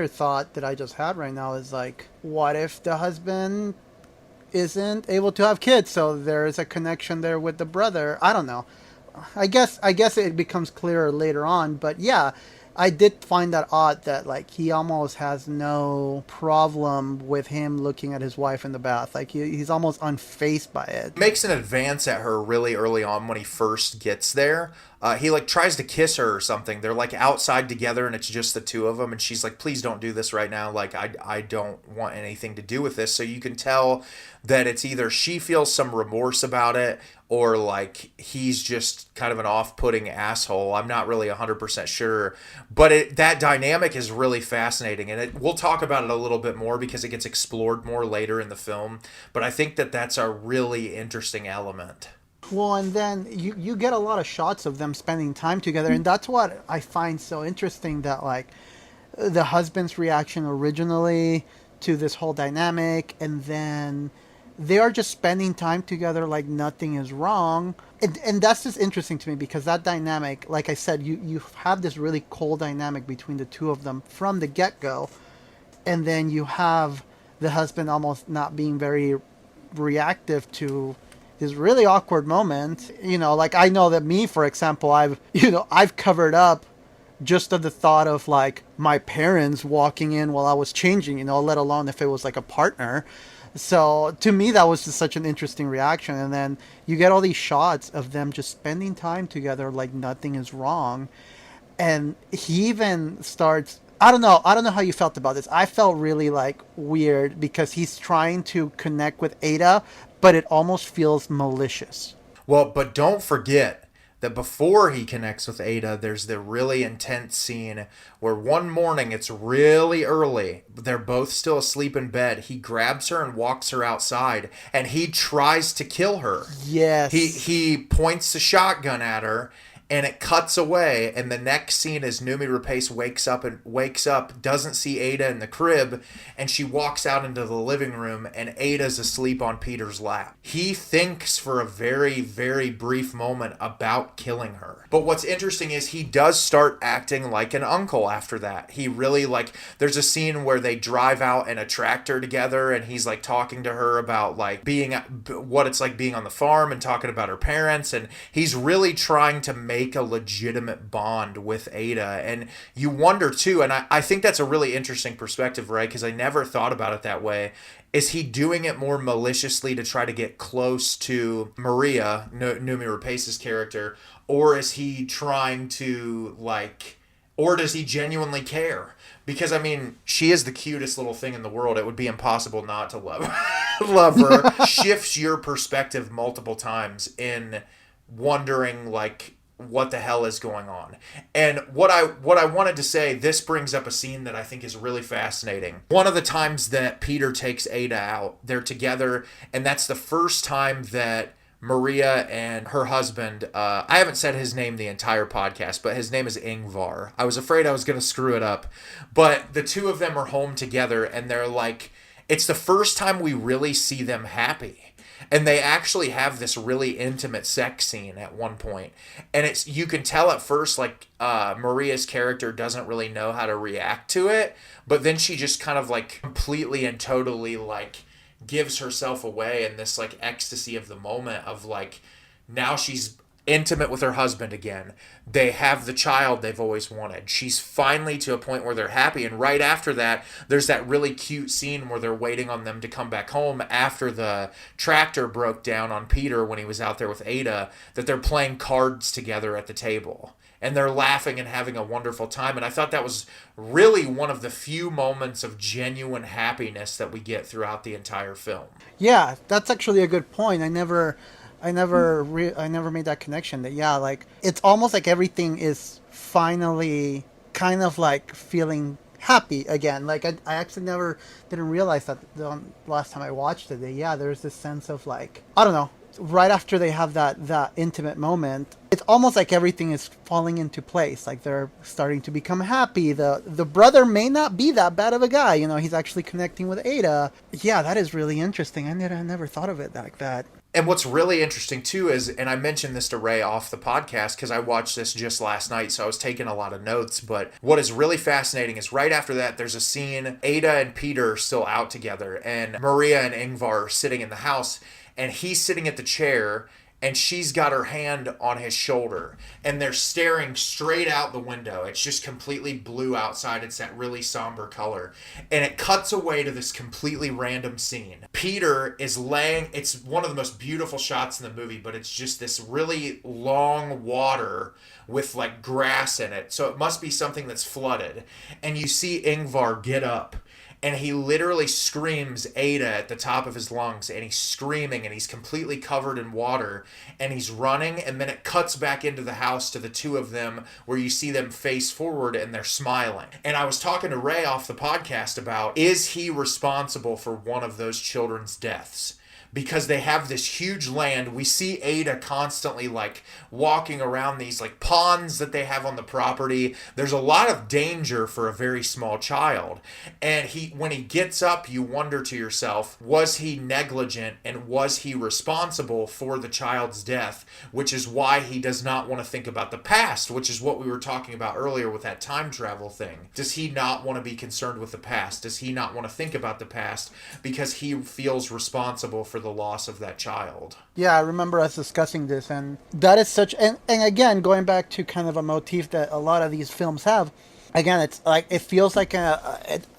thought that I just had right now is like, what if the husband isn't able to have kids, so there's a connection there with the brother? I don't know. I guess it becomes clearer later on, but yeah, I did find that odd that like he almost has no problem with him looking at his wife in the bath. Like he's almost unfazed by it. Makes an advance at her really early on when he first gets there. He like tries to kiss her or something. They're like outside together and it's just the two of them, and she's like, please don't do this right now. Like I don't want anything to do with this. So you can tell that it's either she feels some remorse about it, or like he's just kind of an off-putting asshole. I'm not really 100% sure. But that dynamic is really fascinating, and we'll talk about it a little bit more because it gets explored more later in the film. But I think that that's a really interesting element. Well, and then you get a lot of shots of them spending time together, and that's what I find so interesting, that like the husband's reaction originally to this whole dynamic, and then they are just spending time together like nothing is wrong. And that's just interesting to me because that dynamic, like I said, you have this really cold dynamic between the two of them from the get-go. and then you have the husband almost not being very reactive to this really awkward moment. Like I know that me, for example, I've covered up just at the thought of like my parents walking in while I was changing, let alone if it was like a partner. So to me, that was just such an interesting reaction. And then you get all these shots of them just spending time together like nothing is wrong. And he even starts, I don't know how you felt about this. I felt really like weird because he's trying to connect with Ada, but it almost feels malicious. Well, but don't forget that before he connects with Ada, there's the really intense scene where one morning, it's really early, they're both still asleep in bed. He grabs her and walks her outside, and he tries to kill her. Yes. He points the shotgun at her, and it cuts away, and the next scene is Noomi Rapace wakes up, doesn't see Ada in the crib, and she walks out into the living room, and Ada's asleep on Peter's lap. He thinks for a very, very brief moment about killing her. But what's interesting is he does start acting like an uncle after that. He really, like, there's a scene where they drive out in a tractor together, and he's like talking to her about like what it's like being on the farm and talking about her parents, and he's really trying to make a legitimate bond with Ada. And you wonder too, and I think that's a really interesting perspective, right? Because I never thought about it that way. Is he doing it more maliciously to try to get close to Maria, Noomi Rapace's character, or is he trying to or does he genuinely care? Because, I mean, she is the cutest little thing in the world. It would be impossible not to love her. Shifts your perspective multiple times in wondering, like, what the hell is going on. And what I wanted to say, this brings up a scene that I think is really fascinating. One of the times that Peter takes Ada out, they're together, and that's the first time that Maria and her husband, I haven't said his name the entire podcast, but his name is Ingvar. I was afraid I was going to screw it up. But the two of them are home together, and they're like, it's the first time we really see them happy. And they actually have this really intimate sex scene at one point. And it's, you can tell at first, like, Maria's character doesn't really know how to react to it. But then she just kind of, like, completely and totally, like, gives herself away in this, like, ecstasy of the moment of, like, now she's intimate with her husband again. They have the child they've always wanted. She's finally to a point where they're happy. And right after that, there's that really cute scene where they're waiting on them to come back home after the tractor broke down on Peter when he was out there with Ada, that they're playing cards together at the table. And they're laughing and having a wonderful time. And I thought that was really one of the few moments of genuine happiness that we get throughout the entire film. Yeah, that's actually a good point. I never made that connection. That like it's almost like everything is finally kind of like feeling happy again. Like I actually didn't realize that the last time I watched it. That there's this sense of like, I don't know. Right after they have that intimate moment, it's almost like everything is falling into place. Like they're starting to become happy. The brother may not be that bad of a guy. He's actually connecting with Ada. Yeah, that is really interesting. I never thought of it like that. And what's really interesting too is, and I mentioned this to Ray off the podcast because I watched this just last night, so I was taking a lot of notes, but what is really fascinating is right after that, there's a scene, Ada and Peter are still out together, and Maria and Ingvar are sitting in the house, and he's sitting at the chair, and she's got her hand on his shoulder, and they're staring straight out the window. It's just completely blue outside. It's that really somber color. And it cuts away to this completely random scene. Peter is laying, it's one of the most beautiful shots in the movie, but it's just this really long water with like grass in it. So it must be something that's flooded. And you see Ingvar get up. And he literally screams Ada at the top of his lungs, and he's screaming, and he's completely covered in water, and he's running, and then it cuts back into the house to the two of them where you see them face forward and they're smiling. And I was talking to Ray off the podcast about, is he responsible for one of those children's deaths? because they have this huge land. We see Ada constantly like walking around these like ponds that they have on the property. There's a lot of danger for a very small child. And when he gets up, you wonder to yourself, was he negligent and was he responsible for the child's death? Which is why he does not want to think about the past, which is what we were talking about earlier with that time travel thing. Does he not want to be concerned with the past? Does he not want to think about the past because he feels responsible for the loss of that child? Yeah, I remember us discussing this, and that is such, and again, going back to kind of a motif that a lot of these films have, again, it's like, it feels like an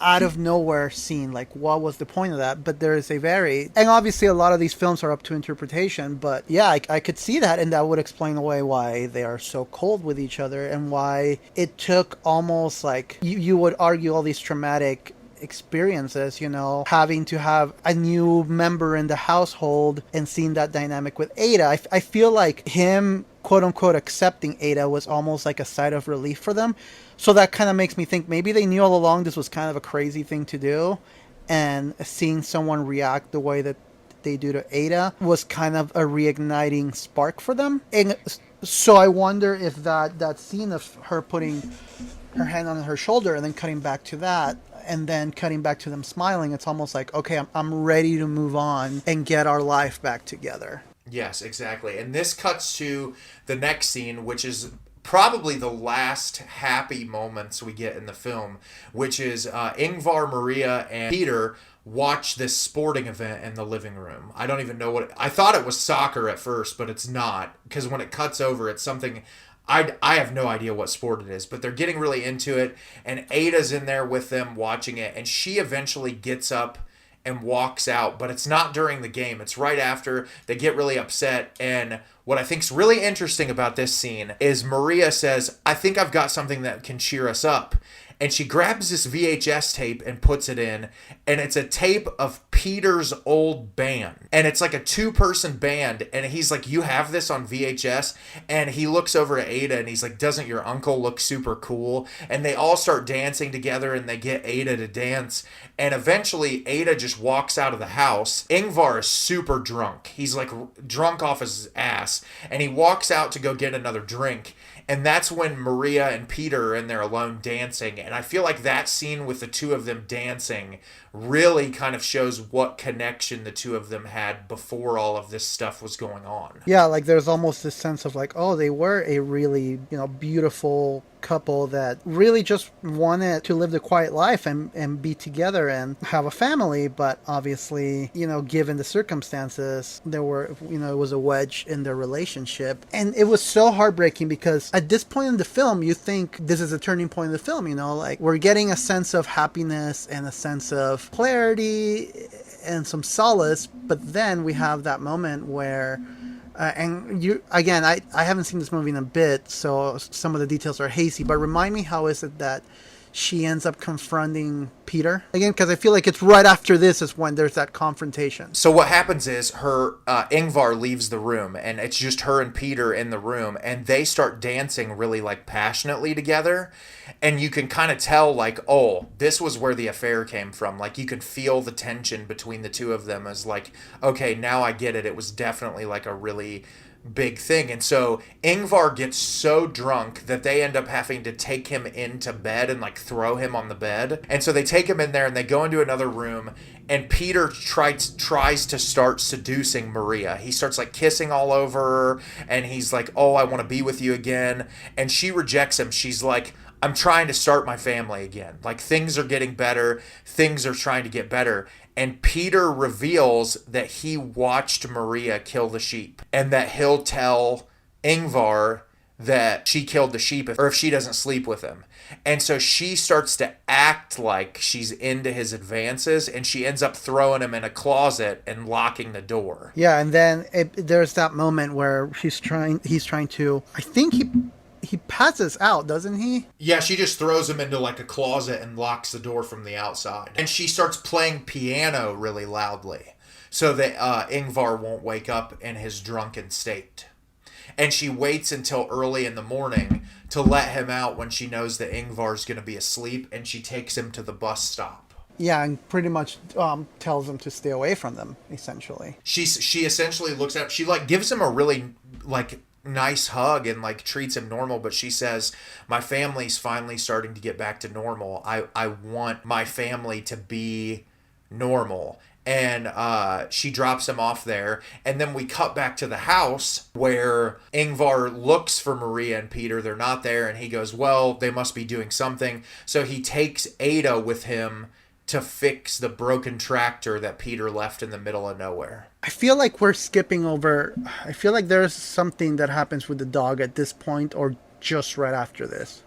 out of nowhere scene, like what was the point of that? But there is and obviously a lot of these films are up to interpretation, but yeah, I could see that, and that would explain away why they are so cold with each other, and why it took almost like, you would argue all these traumatic experiences, having to have a new member in the household and seeing that dynamic with Ada. I feel like him, quote unquote, accepting Ada was almost like a sigh of relief for them. So that kind of makes me think maybe they knew all along this was kind of a crazy thing to do, and seeing someone react the way that they do to Ada was kind of a reigniting spark for them. And so I wonder if that scene of her putting her hand on her shoulder and then cutting back to that, and then cutting back to them smiling, it's almost like, okay, I'm ready to move on and get our life back together. Yes, exactly. And this cuts to the next scene, which is probably the last happy moments we get in the film, which is Ingvar, Maria, and Peter watch this sporting event in the living room. I don't even know I thought it was soccer at first, but it's not, because when it cuts over, it's something... I have no idea what sport it is, but they're getting really into it, and Ada's in there with them watching it, and she eventually gets up and walks out, but it's not during the game. It's right after. They get really upset, and what I think's really interesting about this scene is Maria says, I think I've got something that can cheer us up. And she grabs this VHS tape and puts it in, and it's a tape of Peter's old band. And it's like a 2-person band, and he's like, you have this on VHS? And he looks over at Ada, and he's like, doesn't your uncle look super cool? And they all start dancing together, and they get Ada to dance. And eventually, Ada just walks out of the house. Ingvar is super drunk. He's like drunk off his ass, and he walks out to go get another drink. And that's when Maria and Peter are in there alone dancing. And I feel like that scene with the two of them dancing really kind of shows what connection the two of them had before all of this stuff was going on. Yeah, like there's almost this sense of like, oh, they were a really, beautiful couple that really just wanted to live the quiet life and be together and have a family. But obviously, given the circumstances, there were, it was a wedge in their relationship. And it was so heartbreaking because at this point in the film, you think this is a turning point in the film, like we're getting a sense of happiness and a sense of clarity and some solace. But then we have that moment where and you, again, I haven't seen this movie in a bit, so some of the details are hazy, but remind me, how is it that she ends up confronting Peter again? Because I feel like it's right after this is when there's that confrontation. So what happens is Ingvar leaves the room, and it's just her and Peter in the room, and they start dancing really like passionately together, and you can kind of tell like, oh, this was where the affair came from. Like you could feel the tension between the two of them as like, okay, now I get it. It was definitely like a really big thing. And so Ingvar gets so drunk that they end up having to take him into bed and like throw him on the bed. And so they take him in there and they go into another room, and Peter tries to start seducing Maria. He starts like kissing all over her, and he's like, oh, I want to be with you again. And she rejects him. She's like, I'm trying to start my family again. Like things are getting better. Things are trying to get better. And Peter reveals that he watched Maria kill the sheep, and that he'll tell Ingvar that she killed the sheep if she doesn't sleep with him. And so she starts to act like she's into his advances, and she ends up throwing him in a closet and locking the door. Yeah, and then there's that moment where he's trying to, I think he passes out, doesn't he? Yeah, she just throws him into like a closet and locks the door from the outside. And she starts playing piano really loudly so that Ingvar won't wake up in his drunken state. And she waits until early in the morning to let him out when she knows that Ingvar's going to be asleep, and she takes him to the bus stop. Yeah, and pretty much tells him to stay away from them, essentially. She essentially looks at, she like gives him a really like nice hug and like treats him normal, but she says, my family's finally starting to get back to normal. I want my family to be normal. And she drops him off there, and then we cut back to the house where Ingvar looks for Maria and Peter. They're not there, and he goes, well, they must be doing something. So he takes Ada with him to fix the broken tractor that Peter left in the middle of nowhere. I feel like we're skipping over. I feel like there's something that happens with the dog at this point, or just right after this.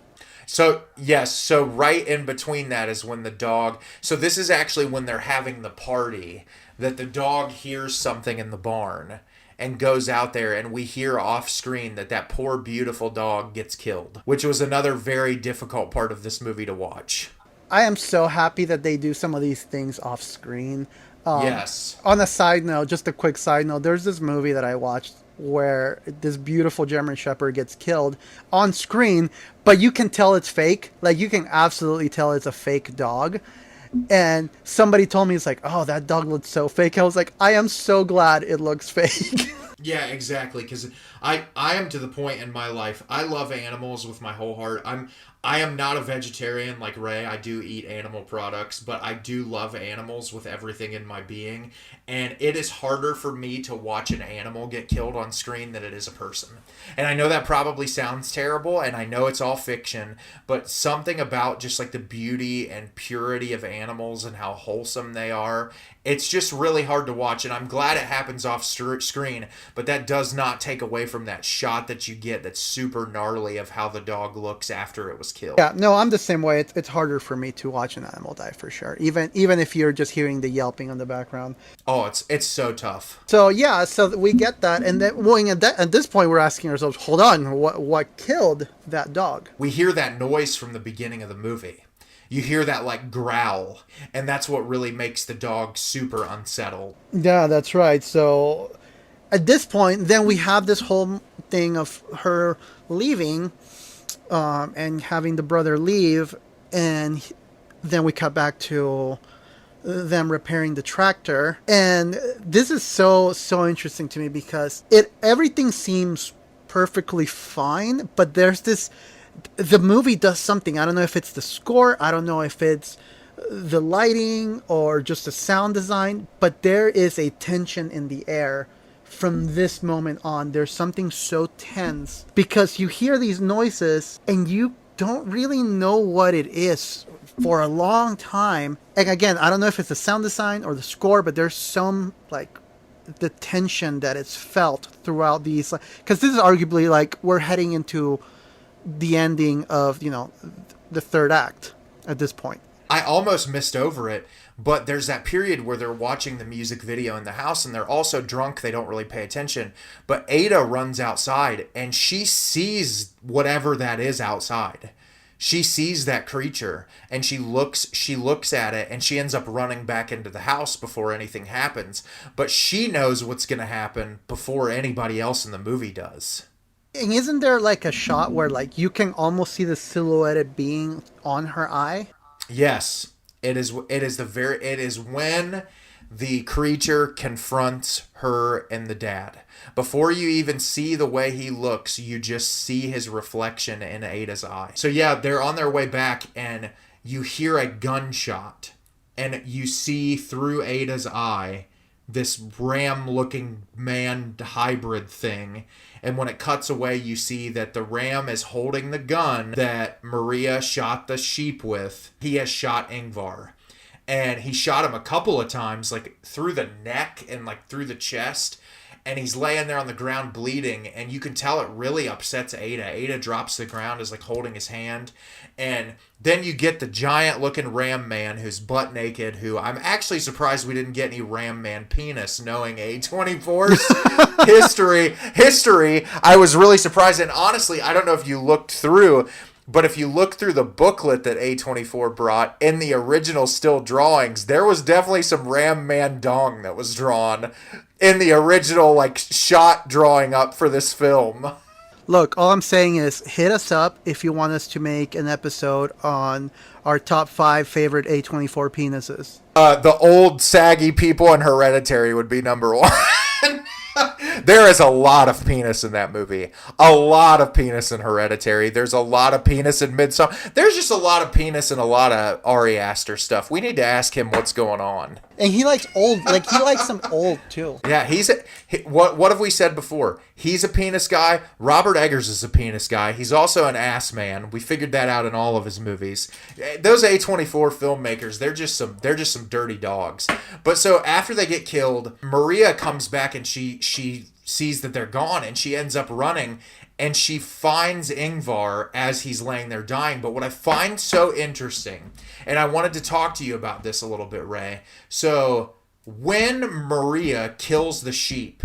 So, yes, so right in between that is when the dog... So this is actually when they're having the party, that the dog hears something in the barn and goes out there, and we hear off screen that that poor, beautiful dog gets killed, which was another very difficult part of this movie to watch. I am so happy that they do some of these things off screen. Yes. On a side note, just a quick side note, there's this movie that I watched where this beautiful German Shepherd gets killed on screen, but you can tell it's fake. Like, you can absolutely tell it's a fake dog. And somebody told me, it's like, oh, that dog looks so fake. I was like, I am so glad it looks fake. Yeah, exactly. Because I am to the point in my life, I love animals with my whole heart. I am not a vegetarian like Ray. I do eat animal products, but I do love animals with everything in my being. And it is harder for me to watch an animal get killed on screen than it is a person. And I know that probably sounds terrible, and I know it's all fiction, but something about just like the beauty and purity of animals and how wholesome they are, it's just really hard to watch. And I'm glad it happens off screen, but that does not take away from that shot that you get that's super gnarly of how the dog looks after it was killed. Yeah, no, I'm the same way. It's harder for me to watch an animal die, for sure. Even if you're just hearing the yelping on the background. Oh, it's so tough. So yeah, so we get that, and then at this point we're asking ourselves, hold on, what killed that dog? We hear that noise from the beginning of the movie. You hear that like growl, and that's what really makes the dog super unsettled. Yeah, that's right. So at this point, then we have this whole thing of her leaving, and having the brother leave, and then we cut back to them repairing the tractor. And this is so interesting to me because everything seems perfectly fine, but there's the movie does something. I don't know if it's the score, I don't know if it's the lighting or just the sound design, but there is a tension in the air from this moment on. There's something so tense because you hear these noises and you don't really know what it is for a long time. And again, I don't know if it's the sound design or the score, but there's some like the tension that is felt throughout these, because this is arguably like we're heading into the ending of, the third act at this point. I almost missed over it, but there's that period where they're watching the music video in the house and they're also drunk. They don't really pay attention. But Ada runs outside and she sees whatever that is outside. She sees that creature and she looks at it, and she ends up running back into the house before anything happens. But she knows what's going to happen before anybody else in the movie does. And isn't there like a shot where like you can almost see the silhouetted being on her eye? Yes, it is when the creature confronts her and the dad. Before you even see the way he looks, you just see his reflection in Ada's eye. So yeah, they're on their way back and you hear a gunshot and you see through Ada's eye this ram-looking man hybrid thing. And when it cuts away, you see that the ram is holding the gun that Maria shot the sheep with. He has shot Ingvar. And he shot him a couple of times, like through the neck and like through the chest. And he's laying there on the ground bleeding. And you can tell it really upsets Ada. Ada drops to the ground, is like holding his hand. And then you get the giant looking ram man who's butt naked, who I'm actually surprised we didn't get any ram man penis, knowing A24's history. I was really surprised. And honestly, I don't know if you looked through, but if you look through the booklet that A24 brought, in the original still drawings, there was definitely some ram man dong that was drawn in the original like shot drawing up for this film. Look, all I'm saying is hit us up if you want us to make an episode on our top 5 favorite A24 penises. The old saggy people in Hereditary would be number one. There is a lot of penis in that movie. A lot of penis in Hereditary. There's a lot of penis in Midsommar. There's just a lot of penis and a lot of Ari Aster stuff. We need to ask him what's going on. And he likes old, like he likes them old too. Yeah, what have we said before? He's a penis guy. Robert Eggers is a penis guy. He's also an ass man. We figured that out in all of his movies. Those A24 filmmakers, they're just some dirty dogs. But so after they get killed, Maria comes back and she sees that they're gone, and she ends up running, and she finds Ingvar as he's laying there dying. But what I find so interesting, and I wanted to talk to you about this a little bit, Ray. So when Maria kills the sheep,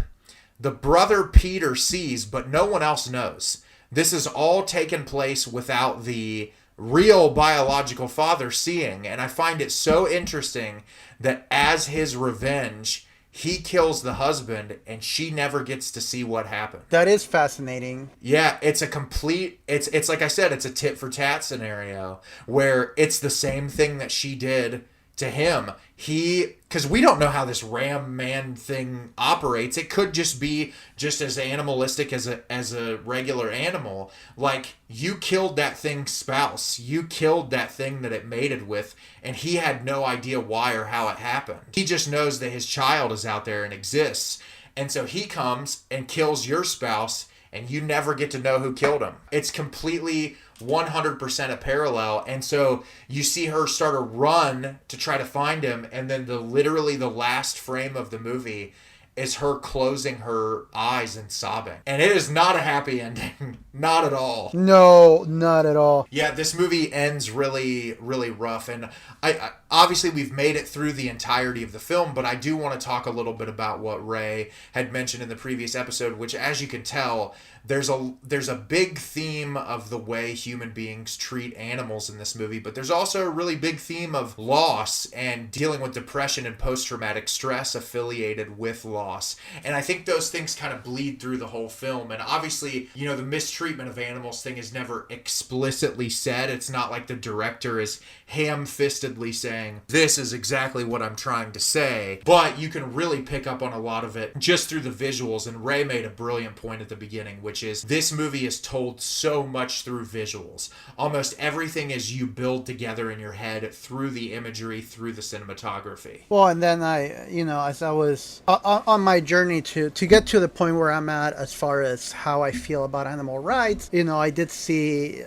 the brother Peter sees, but no one else knows. This is all taken place without the real biological father seeing. And I find it so interesting that as his revenge, he kills the husband and she never gets to see what happened. That is fascinating. Yeah, it's a complete, it's like I said, it's a tit for tat scenario where it's the same thing that she did to him. Because we don't know how this ram man thing operates. It could just be just as animalistic as a regular animal. Like, you killed that thing's spouse. You killed that thing that it mated with, and he had no idea why or how it happened. He just knows that his child is out there and exists. And so he comes and kills your spouse, and you never get to know who killed him. It's completely 100% a parallel. And so you see her start a run to try to find him, and then literally the last frame of the movie is her closing her eyes and sobbing. And it is not a happy ending. Not at all. No, not at all. Yeah, this movie ends really, really rough. And I obviously we've made it through the entirety of the film, but I do want to talk a little bit about what Ray had mentioned in the previous episode, which, as you can tell, there's a big theme of the way human beings treat animals in this movie, but there's also a really big theme of loss and dealing with depression and post-traumatic stress affiliated with loss. And I think those things kind of bleed through the whole film. And obviously, you know, the mistreatment of animals thing is never explicitly said. It's not like the director is ham-fistedly saying, this is exactly what I'm trying to say. But you can really pick up on a lot of it just through the visuals. And Ray made a brilliant point at the beginning, which is this movie is told so much through visuals. Almost everything is you build together in your head through the imagery, through the cinematography. Well, and then as I was on my journey to get to the point where I'm at as far as how I feel about animal rights, I did see,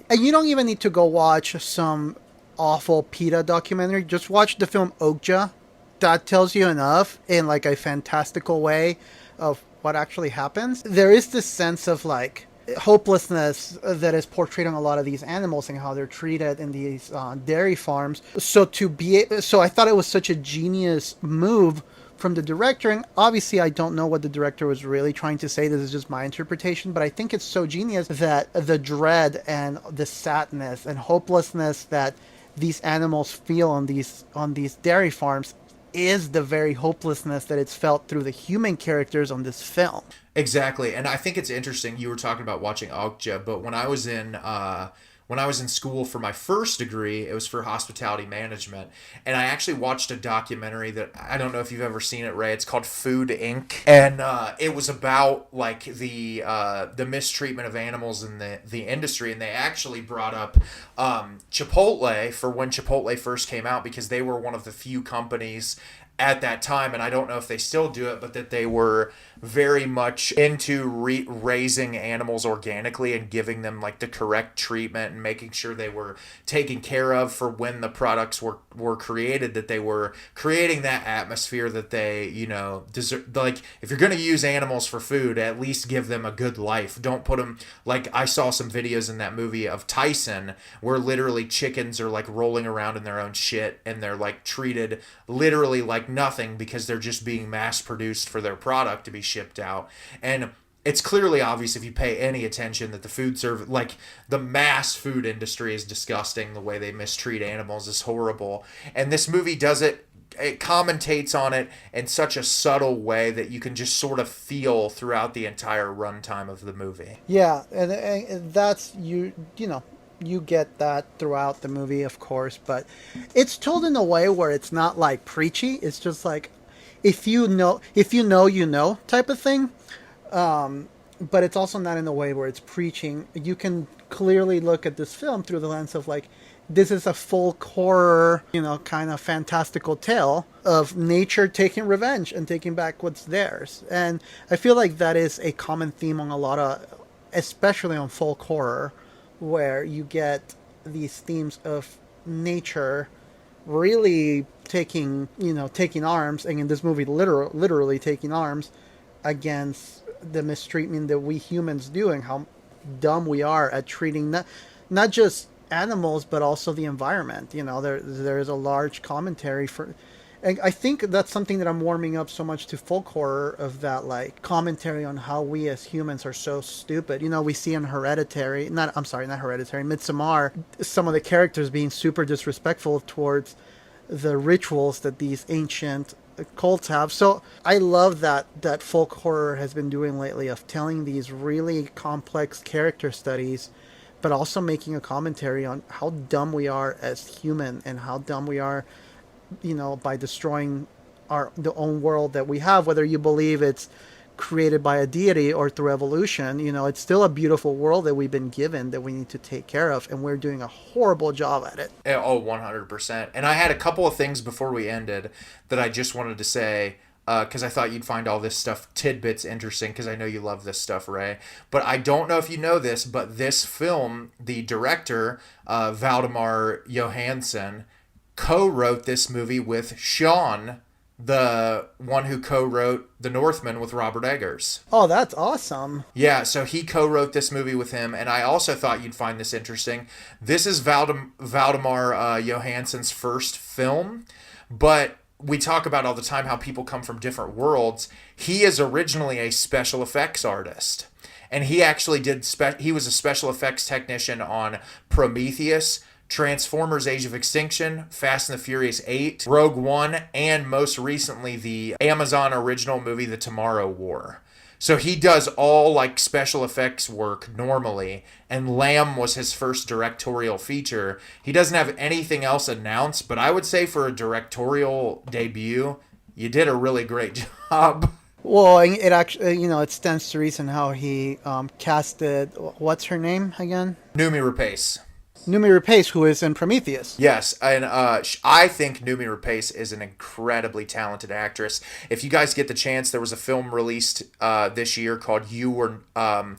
and you don't even need to go watch some awful PETA documentary. Just watch the film Okja. That tells you enough in like a fantastical way of what actually happens. There is this sense of like hopelessness that is portrayed on a lot of these animals and how they're treated in these dairy farms. So I thought it was such a genius move from the director, and obviously I don't know what the director was really trying to say. This is just my interpretation, but I think it's so genius that the dread and the sadness and hopelessness that these animals feel on these dairy farms is the very hopelessness that it's felt through the human characters on this film. Exactly. And I think it's interesting, you were talking about watching Okja, but when I was in school for my first degree, it was for hospitality management, and I actually watched a documentary that I don't know if you've ever seen it, Ray. It's called Food Inc. And it was about like the mistreatment of animals in the industry, and they actually brought up Chipotle for when Chipotle first came out, because they were one of the few companies at that time, and I don't know if they still do it, but that they were very much into raising animals organically and giving them like the correct treatment and making sure they were taken care of for when the products were created, that they were creating that atmosphere that they, deserve. Like, if you're going to use animals for food, at least give them a good life. Don't put them, like I saw some videos in that movie of Tyson where literally chickens are like rolling around in their own shit and they're like treated literally like nothing because they're just being mass produced for their product to be shipped out. And it's clearly obvious if you pay any attention that the mass food industry is disgusting. The way they mistreat animals is horrible. And this movie does it it commentates on it in such a subtle way that you can just sort of feel throughout the entire runtime of the movie. Yeah, and that's you know, you get that throughout the movie, of course, but it's told in a way where it's not like preachy. It's just like, if you know, you know type of thing. But it's also not in a way where it's preaching. You can clearly look at this film through the lens of like, this is a folk horror, you know, kind of fantastical tale of nature taking revenge and taking back what's theirs. And I feel like that is a common theme on a lot of, especially on folk horror, where you get these themes of nature really taking, you know, taking arms, and in this movie, literally taking arms against the mistreatment that we humans do, and how dumb we are at treating not just animals but also the environment. You know, there is a large commentary for, and I think that's something that I'm warming up so much to folk horror, of that like commentary on how we as humans are so stupid. You know, we see in not Hereditary, Midsommar, some of the characters being super disrespectful towards the rituals that these ancient cults have. So I love that folk horror has been doing lately, of telling these really complex character studies, but also making a commentary on how dumb we are as human, and how dumb we are, you know, by destroying the own world that we have, whether you believe it's created by a deity or through evolution. You know, it's still a beautiful world that we've been given that we need to take care of, and we're doing a horrible job at it. Oh, 100%. And I had a couple of things before we ended that I just wanted to say, because I thought you'd find all this stuff, tidbits, interesting, because I know you love this stuff, Ray. But I don't know if you know this, but this film, the director, Valdemar Johansen, co-wrote this movie with Sean, the one who co-wrote The Northman with Robert Eggers. Oh, that's awesome. Yeah, so he co-wrote this movie with him, and I also thought you'd find this interesting. This is Valdemar Johansen's first film, but we talk about all the time how people come from different worlds. He is originally a special effects artist, and he actually he was a special effects technician on Prometheus, Transformers Age of Extinction, Fast and the Furious 8, Rogue One, and most recently the Amazon original movie The Tomorrow War. So he does all like special effects work normally, and Lamb was his first directorial feature. He doesn't have anything else announced, but I would say for a directorial debut, you did a really great job. Well, it actually, you know, it stands to reason how he casted, what's her name again? Noomi Rapace. Noomi Rapace, who is in Prometheus. Yes, and I think Noomi Rapace is an incredibly talented actress. If you guys get the chance, there was a film released this year called I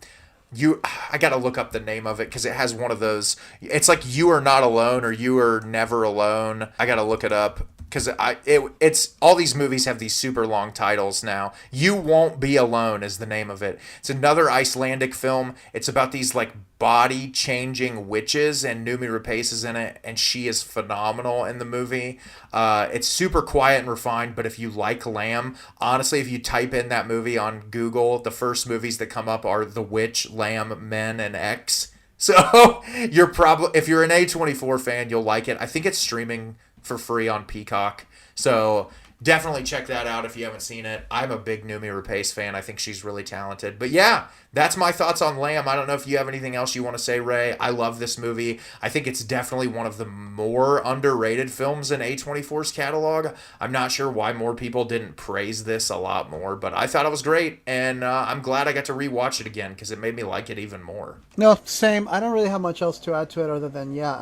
gotta look up the name of it because it has one of those. It's like You Are Not Alone or You Are Never Alone. I gotta look it up because it's all these movies have these super long titles now. You Won't Be Alone is the name of it. It's another Icelandic film. It's about these like body changing witches, and Noomi Rapace is in it, and she is phenomenal in the movie. It's super quiet and refined, but if you like Lamb, honestly, if you type in that movie on Google, the first movies that come up are The Witch, Lamb, Men, and X. So if you're an A24 fan, you'll like it. I think it's streaming for free on Peacock. So definitely check that out if you haven't seen it. I'm a big Noomi Rapace fan. I think she's really talented. But yeah, that's my thoughts on Lamb. I don't know if you have anything else you want to say, Ray. I love this movie. I think it's definitely one of the more underrated films in A24's catalog. I'm not sure why more people didn't praise this a lot more, but I thought it was great, and I'm glad I got to rewatch it again because it made me like it even more. No, same. I don't really have much else to add to it other than, yeah,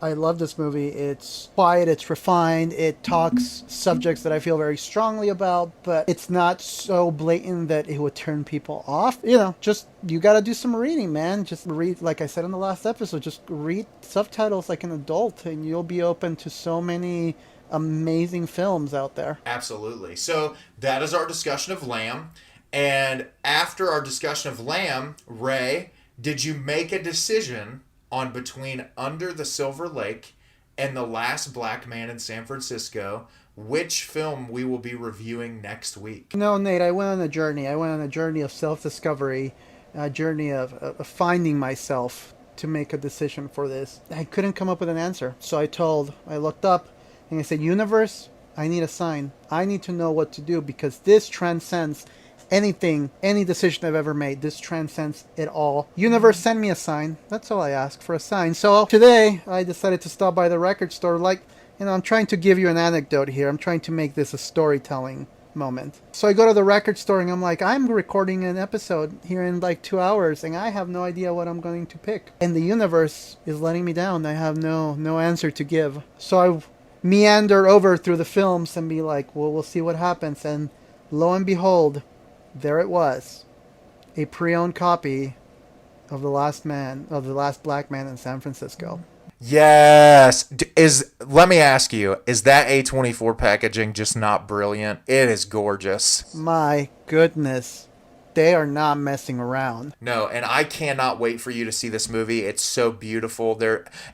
I love this movie. It's quiet, it's refined, it talks subjects that I feel very strongly about, but it's not so blatant that it would turn people off. You know, just you got to do some reading, man. Just read, like I said in the last episode, just read subtitles like an adult, and you'll be open to so many amazing films out there. Absolutely. So that is our discussion of Lamb. And after our discussion of Lamb, Ray, did you make a decision on between Under the Silver Lake and The Last Black Man in San Francisco, which film we will be reviewing next week? No, Nate, I went on a journey. I went on a journey of self-discovery, a journey of finding myself to make a decision for this. I couldn't come up with an answer. So I looked up, and I said, universe, I need a sign. I need to know what to do because this transcends anything, any decision I've ever made. This transcends it all. Universe, send me a sign. That's all I ask, for a sign. So today I decided to stop by the record store. Like, I'm trying to give you an anecdote here. I'm trying to make this a storytelling moment. So I go to the record store and I'm like, I'm recording an episode here in like 2 hours and I have no idea what I'm going to pick. And the universe is letting me down. I have no answer to give. So I meander over through the films and be like, well, we'll see what happens. And lo and behold, there it was. A pre-owned copy of The Last Black Man in San Francisco. Yes. Let me ask you, is that A24 packaging just not brilliant? It is gorgeous. My goodness. They are not messing around. No, and I cannot wait for you to see this movie. It's so beautiful.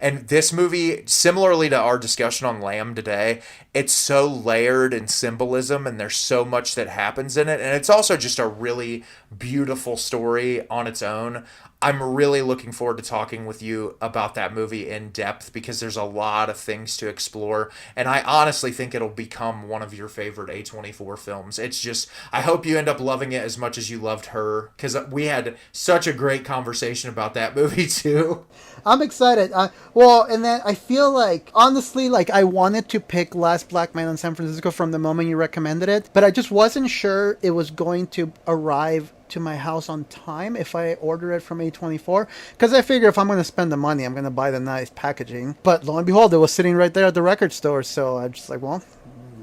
And this movie, similarly to our discussion on Lamb today, it's so layered in symbolism and there's so much that happens in it. And it's also just a really beautiful story on its own. I'm really looking forward to talking with you about that movie in depth because there's a lot of things to explore. And I honestly think it'll become one of your favorite A24 films. It's just, I hope you end up loving it as much as you loved Her because we had such a great conversation about that movie too. I'm excited. And then I feel like, honestly, like I wanted to pick Last Black Man in San Francisco from the moment you recommended it, but I just wasn't sure it was going to arrive to my house on time if I order it from A24, because I figure if I'm going to spend the money, I'm going to buy the nice packaging. But lo and behold, it was sitting right there at the record store, so I'm just like, well,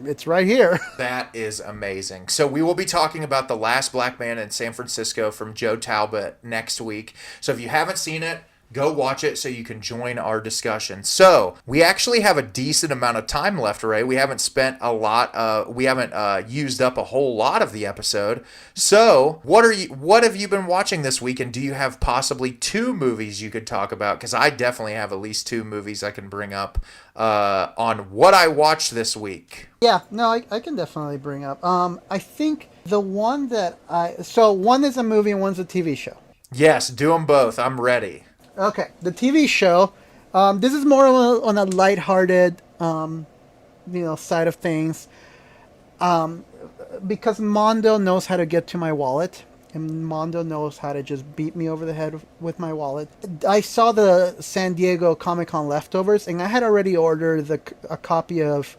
it's right here. That is amazing. So we will be talking about The Last Black Man in San Francisco from Joe Talbot next week. So if you haven't seen it, go watch it so you can join our discussion. So we actually have a decent amount of time left, Ray. We haven't spent a lot. We haven't used up a whole lot of the episode. So what have you been watching this week? And do you have possibly 2 movies you could talk about? Because I definitely have at least 2 movies I can bring up on what I watched this week. Yeah, no, I can definitely bring up. I think the one that one is a movie and one's a TV show. Yes, do them both. I'm ready. Okay, the TV show. This is more on a lighthearted, side of things. Because Mondo knows how to get to my wallet, and Mondo knows how to just beat me over the head with my wallet. I saw the San Diego Comic-Con leftovers, and I had already ordered a copy of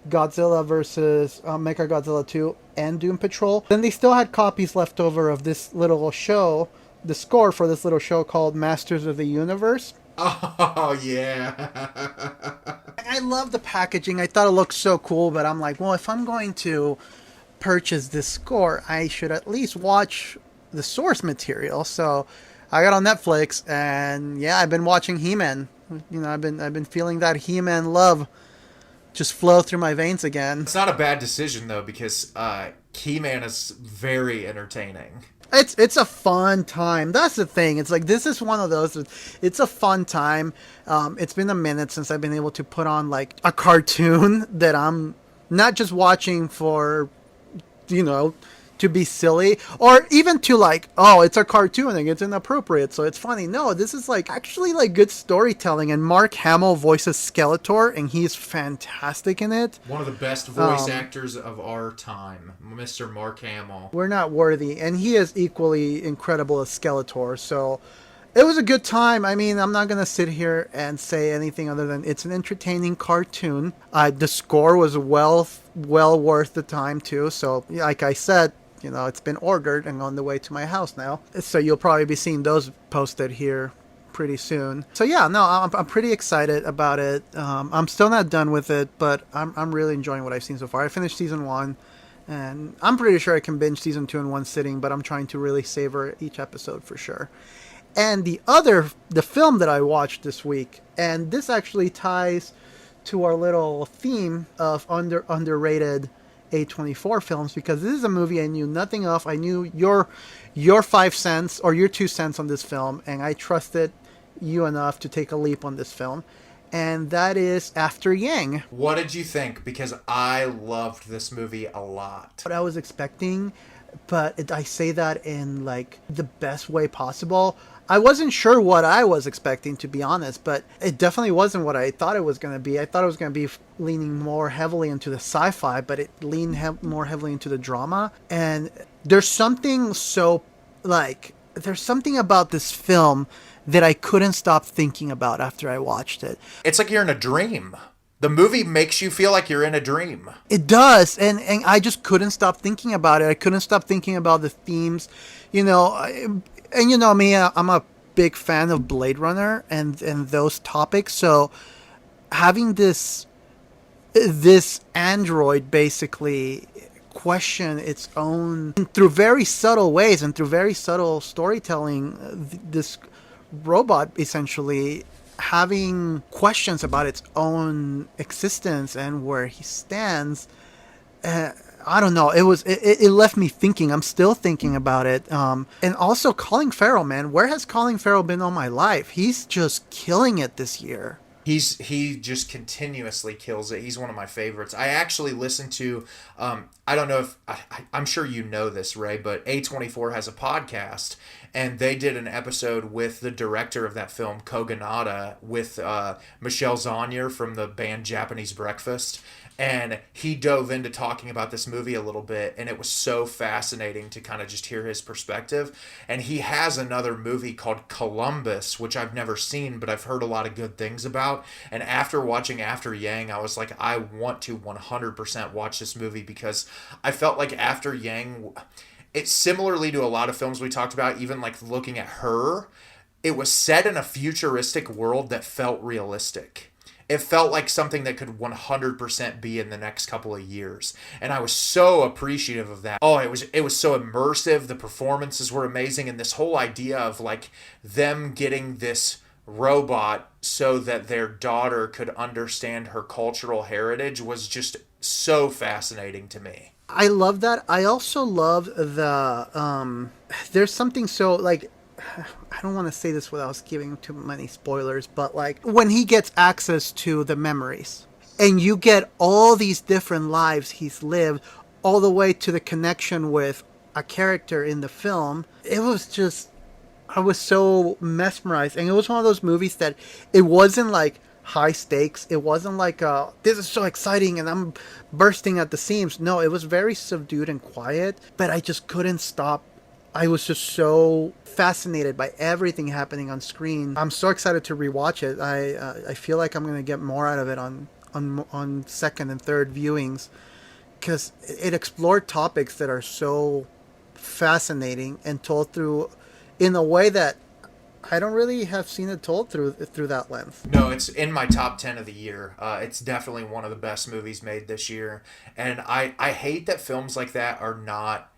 Godzilla vs. Mechagodzilla 2 and Doom Patrol. Then they still had copies left over of this little show, the score for this little show called Masters of the Universe. Oh, yeah. I love the packaging. I thought it looked so cool, but I'm like, well, if I'm going to purchase this score, I should at least watch the source material. So I got on Netflix, and yeah, I've been watching He-Man. I've been feeling that He-Man love just flow through my veins again. It's not a bad decision, though, because He-Man is very entertaining. It's a fun time. That's the thing. It's like, this is one of those. It's a fun time. It's been a minute since I've been able to put on like a cartoon that I'm not just watching for, to be silly, or even to like, oh, it's a cartoon and it's inappropriate, so it's funny. No, this is like actually like good storytelling, and Mark Hamill voices Skeletor, and he's fantastic in it. One of the best voice actors of our time, Mr. Mark Hamill. We're not worthy, and he is equally incredible as Skeletor, so it was a good time. I mean, I'm not going to sit here and say anything other than it's an entertaining cartoon. The score was well worth the time, too. So, like I said, it's been ordered and on the way to my house now. So you'll probably be seeing those posted here pretty soon. So, yeah, no, I'm pretty excited about it. I'm still not done with it, but I'm really enjoying what I've seen so far. I finished season 1, and I'm pretty sure I can binge season 2 in one sitting, but I'm trying to really savor each episode for sure. And the film that I watched this week, and this actually ties to our little theme of underrated A24 films, because this is a movie I knew nothing of. I knew your 5 cents or your 2 cents on this film, and I trusted you enough to take a leap on this film. and that is After Yang. What did you think? Because I loved this movie a lot. What I was expecting, but I say that in like the best way possible. I wasn't sure what I was expecting, to be honest, but it definitely wasn't what I thought it was going to be. I thought it was going to be leaning more heavily into the sci-fi, but it leaned more heavily into the drama. And there's something there's something about this film that I couldn't stop thinking about after I watched it. It's like you're in a dream. The movie makes you feel like you're in a dream. It does, and I just couldn't stop thinking about it. I couldn't stop thinking about the themes, and you know me, I'm a big fan of Blade Runner and those topics. So having this android basically question its own through very subtle ways and through very subtle storytelling, this robot essentially having questions about its own existence and where he stands. I don't know. It left me thinking. I'm still thinking about it. And also Colin Farrell, man. Where has Colin Farrell been all my life? He's just killing it this year. He just continuously kills it. He's one of my favorites. I actually listened to, I don't know if, I'm sure you know this, Ray, but A24 has a podcast, and they did an episode with the director of that film, Kogonada, with Michelle Zonier from the band Japanese Breakfast. And he dove into talking about this movie a little bit, and it was so fascinating to kind of just hear his perspective. And he has another movie called Columbus, which I've never seen, but I've heard a lot of good things about. And after watching After Yang, I was like, I want to 100% watch this movie, because I felt like After Yang, it's similarly to a lot of films we talked about, even like looking at Her, it was set in a futuristic world that felt realistic. It felt like something that could 100% be in the next couple of years. And I was so appreciative of that. Oh, it was so immersive. The performances were amazing. And this whole idea of like them getting this robot so that their daughter could understand her cultural heritage was just so fascinating to me. I love that. I also love the, there's something so like, I don't want to say this without giving too many spoilers, but like when he gets access to the memories and you get all these different lives he's lived all the way to the connection with a character in the film, it was just, I was so mesmerized. And it was one of those movies that it wasn't like high stakes. It wasn't like, this is so exciting and I'm bursting at the seams. No, it was very subdued and quiet, but I just couldn't stop. I was just so fascinated by everything happening on screen. I'm so excited to rewatch it. I feel like I'm going to get more out of it on second and third viewings, because it explored topics that are so fascinating and told through in a way that I don't really have seen it told through that lens. No, it's in my top 10 of the year. It's definitely one of the best movies made this year. And I hate that films like that are not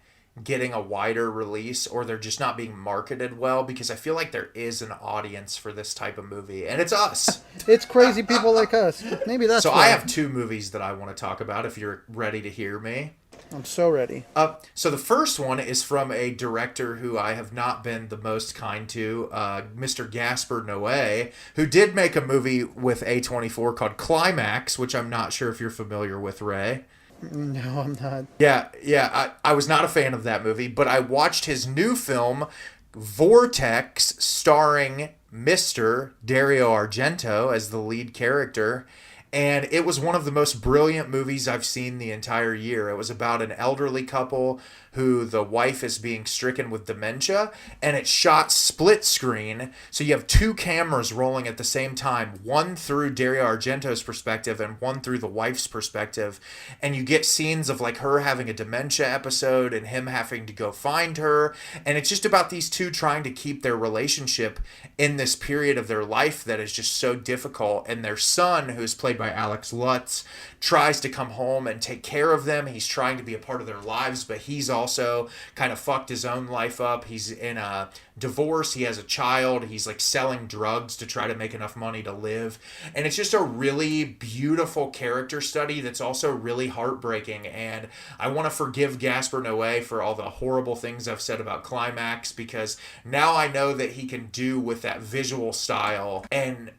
getting a wider release, or they're just not being marketed well, because I feel like there is an audience for this type of movie, and it's us. It's crazy people like us. Maybe that's so why. I have two movies that I want to talk about if you're ready to hear me. I'm so ready. So the first one is from a director who I have not been the most kind to, Mr. Gaspar Noé, who did make a movie with A24 called Climax, which I'm not sure if you're familiar with, Ray. No, I'm not. Yeah. I was not a fan of that movie, but I watched his new film, Vortex, starring Mr. Dario Argento as the lead character. And it was one of the most brilliant movies I've seen the entire year. It was about an elderly couple who the wife is being stricken with dementia, and it's shot split screen. So you have two cameras rolling at the same time, one through Dario Argento's perspective and one through the wife's perspective. And you get scenes of like her having a dementia episode and him having to go find her. And it's just about these two trying to keep their relationship in this period of their life that is just so difficult. And their son, who's played played by Alex Lutz, tries to come home and take care of them. He's trying to be a part of their lives, but he's also kind of fucked his own life up. He's in a divorce. He has a child. He's like selling drugs to try to make enough money to live. And it's just a really beautiful character study that's also really heartbreaking. And I want to forgive Gaspar Noé for all the horrible things I've said about Climax, because now I know that he can do with that visual style and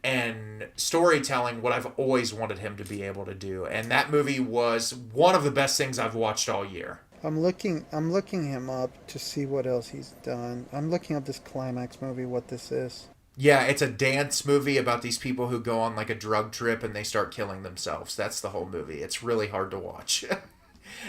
storytelling what I've always wanted him to be able to do. And that movie was one of the best things I've watched all year. I'm looking him up to see what else he's done. I'm looking up this Climax movie, what this is. Yeah, it's a dance movie about these people who go on like a drug trip and they start killing themselves. That's the whole movie. It's really hard to watch.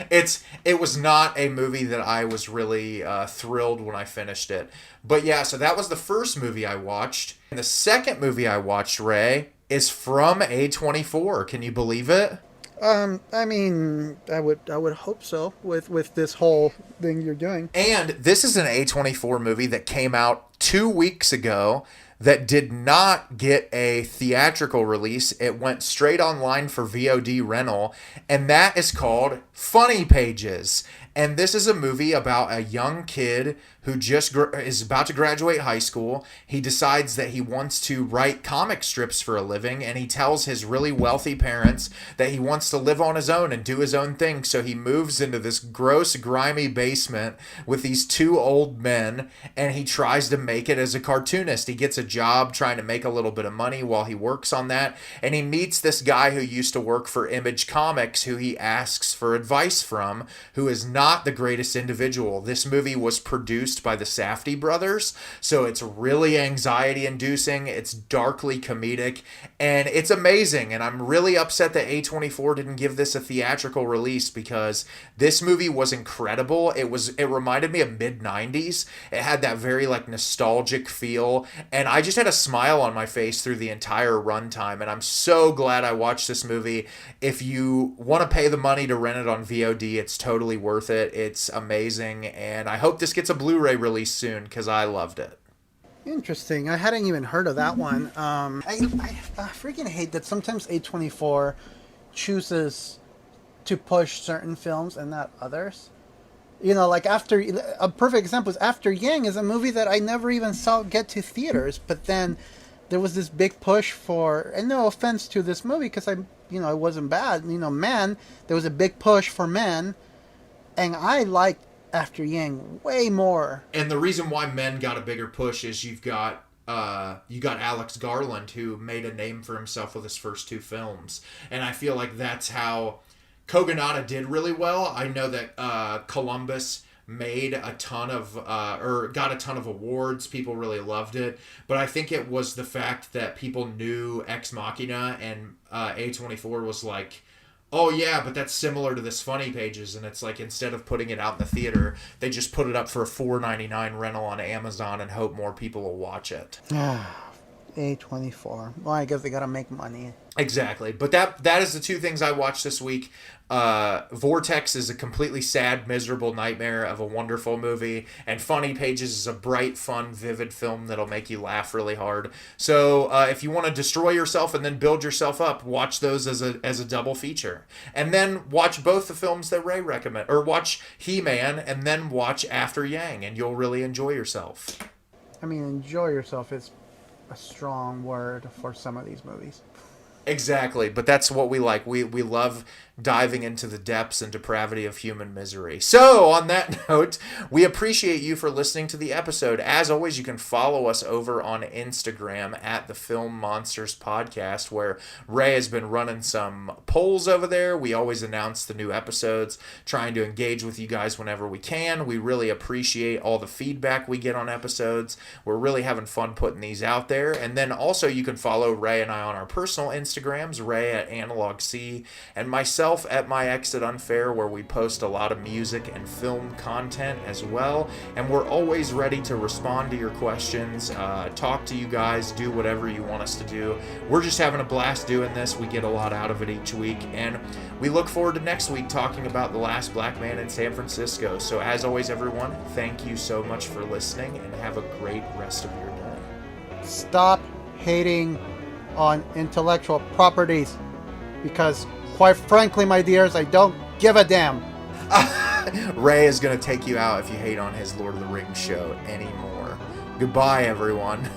It was not a movie that I was really thrilled when I finished it. But yeah, so that was the first movie I watched. And the second movie I watched, Ray, is from A24. Can you believe it? I mean, I would hope so with this whole thing you're doing. And this is an A24 movie that came out 2 weeks ago that did not get a theatrical release. It went straight online for VOD rental, and that is called Funny Pages. And this is a movie about a young kid who just is about to graduate high school. He decides that he wants to write comic strips for a living, and he tells his really wealthy parents that he wants to live on his own and do his own thing. So he moves into this gross, grimy basement with these two old men, and he tries to make it as a cartoonist. He gets a job trying to make a little bit of money while he works on that, and he meets this guy who used to work for Image Comics, who he asks for advice from, who is not the greatest individual. This movie was produced by the Safdie brothers, so it's really anxiety inducing, it's darkly comedic, and it's amazing. And I'm really upset that A24 didn't give this a theatrical release, because this movie was incredible. It reminded me of mid-90s. It had that very like nostalgic feel, and I just had a smile on my face through the entire runtime, and I'm so glad I watched this movie. If you want to pay the money to rent it on VOD, it's totally worth it. It's amazing, and I hope this gets a Blu-ray release soon, because I loved it. Interesting. I hadn't even heard of that one. I freaking hate that sometimes A24 chooses to push certain films and not others. You know, like a perfect example is After Yang is a movie that I never even saw get to theaters, but then there was this big push for, and no offense to this movie, because it wasn't bad. Man, there was a big push for Men, and I liked After Yang way more. And the reason why Men got a bigger push is you got Alex Garland, who made a name for himself with his first two films, and I feel like that's how Kogonada did really well. I know that Columbus made a ton of got a ton of awards. People really loved it, but I think it was the fact that people knew Ex Machina, and A24 was like, oh yeah, but that's similar to this Funny Pages, and it's like, instead of putting it out in the theater, they just put it up for a $4.99 rental on Amazon and hope more people will watch it. A24. Well, I guess they gotta make money. Exactly. But that is the two things I watched this week. Vortex is a completely sad, miserable nightmare of a wonderful movie, and Funny Pages is a bright, fun, vivid film that'll make you laugh really hard. So if you want to destroy yourself and then build yourself up, watch those as a double feature. And then watch both the films that Ray recommend, or watch He-Man and then watch After Yang, and you'll really enjoy yourself. I mean, enjoy yourself is a strong word for some of these movies. Exactly, but that's what we like. We love diving into the depths and depravity of human misery. So, on that note, we appreciate you for listening to the episode. As always, you can follow us over on Instagram at the Film Monsters Podcast, where Ray has been running some polls over there. We always announce the new episodes, trying to engage with you guys whenever we can. We really appreciate all the feedback we get on episodes. We're really having fun putting these out there. And then also, you can follow Ray and I on our personal Instagrams, Ray at Analog C, and myself at My Exit Unfair, where we post a lot of music and film content as well. And we're always ready to respond to your questions, talk to you guys, do whatever you want us to do. We're just having a blast doing this. We get a lot out of it each week, and we look forward to next week talking about The Last Black Man in San Francisco. So as always, everyone, thank you so much for listening, and have a great rest of your day. Stop hating on intellectual properties. because, quite frankly, my dears, I don't give a damn. Ray is going to take you out if you hate on his Lord of the Rings show anymore. Goodbye, everyone.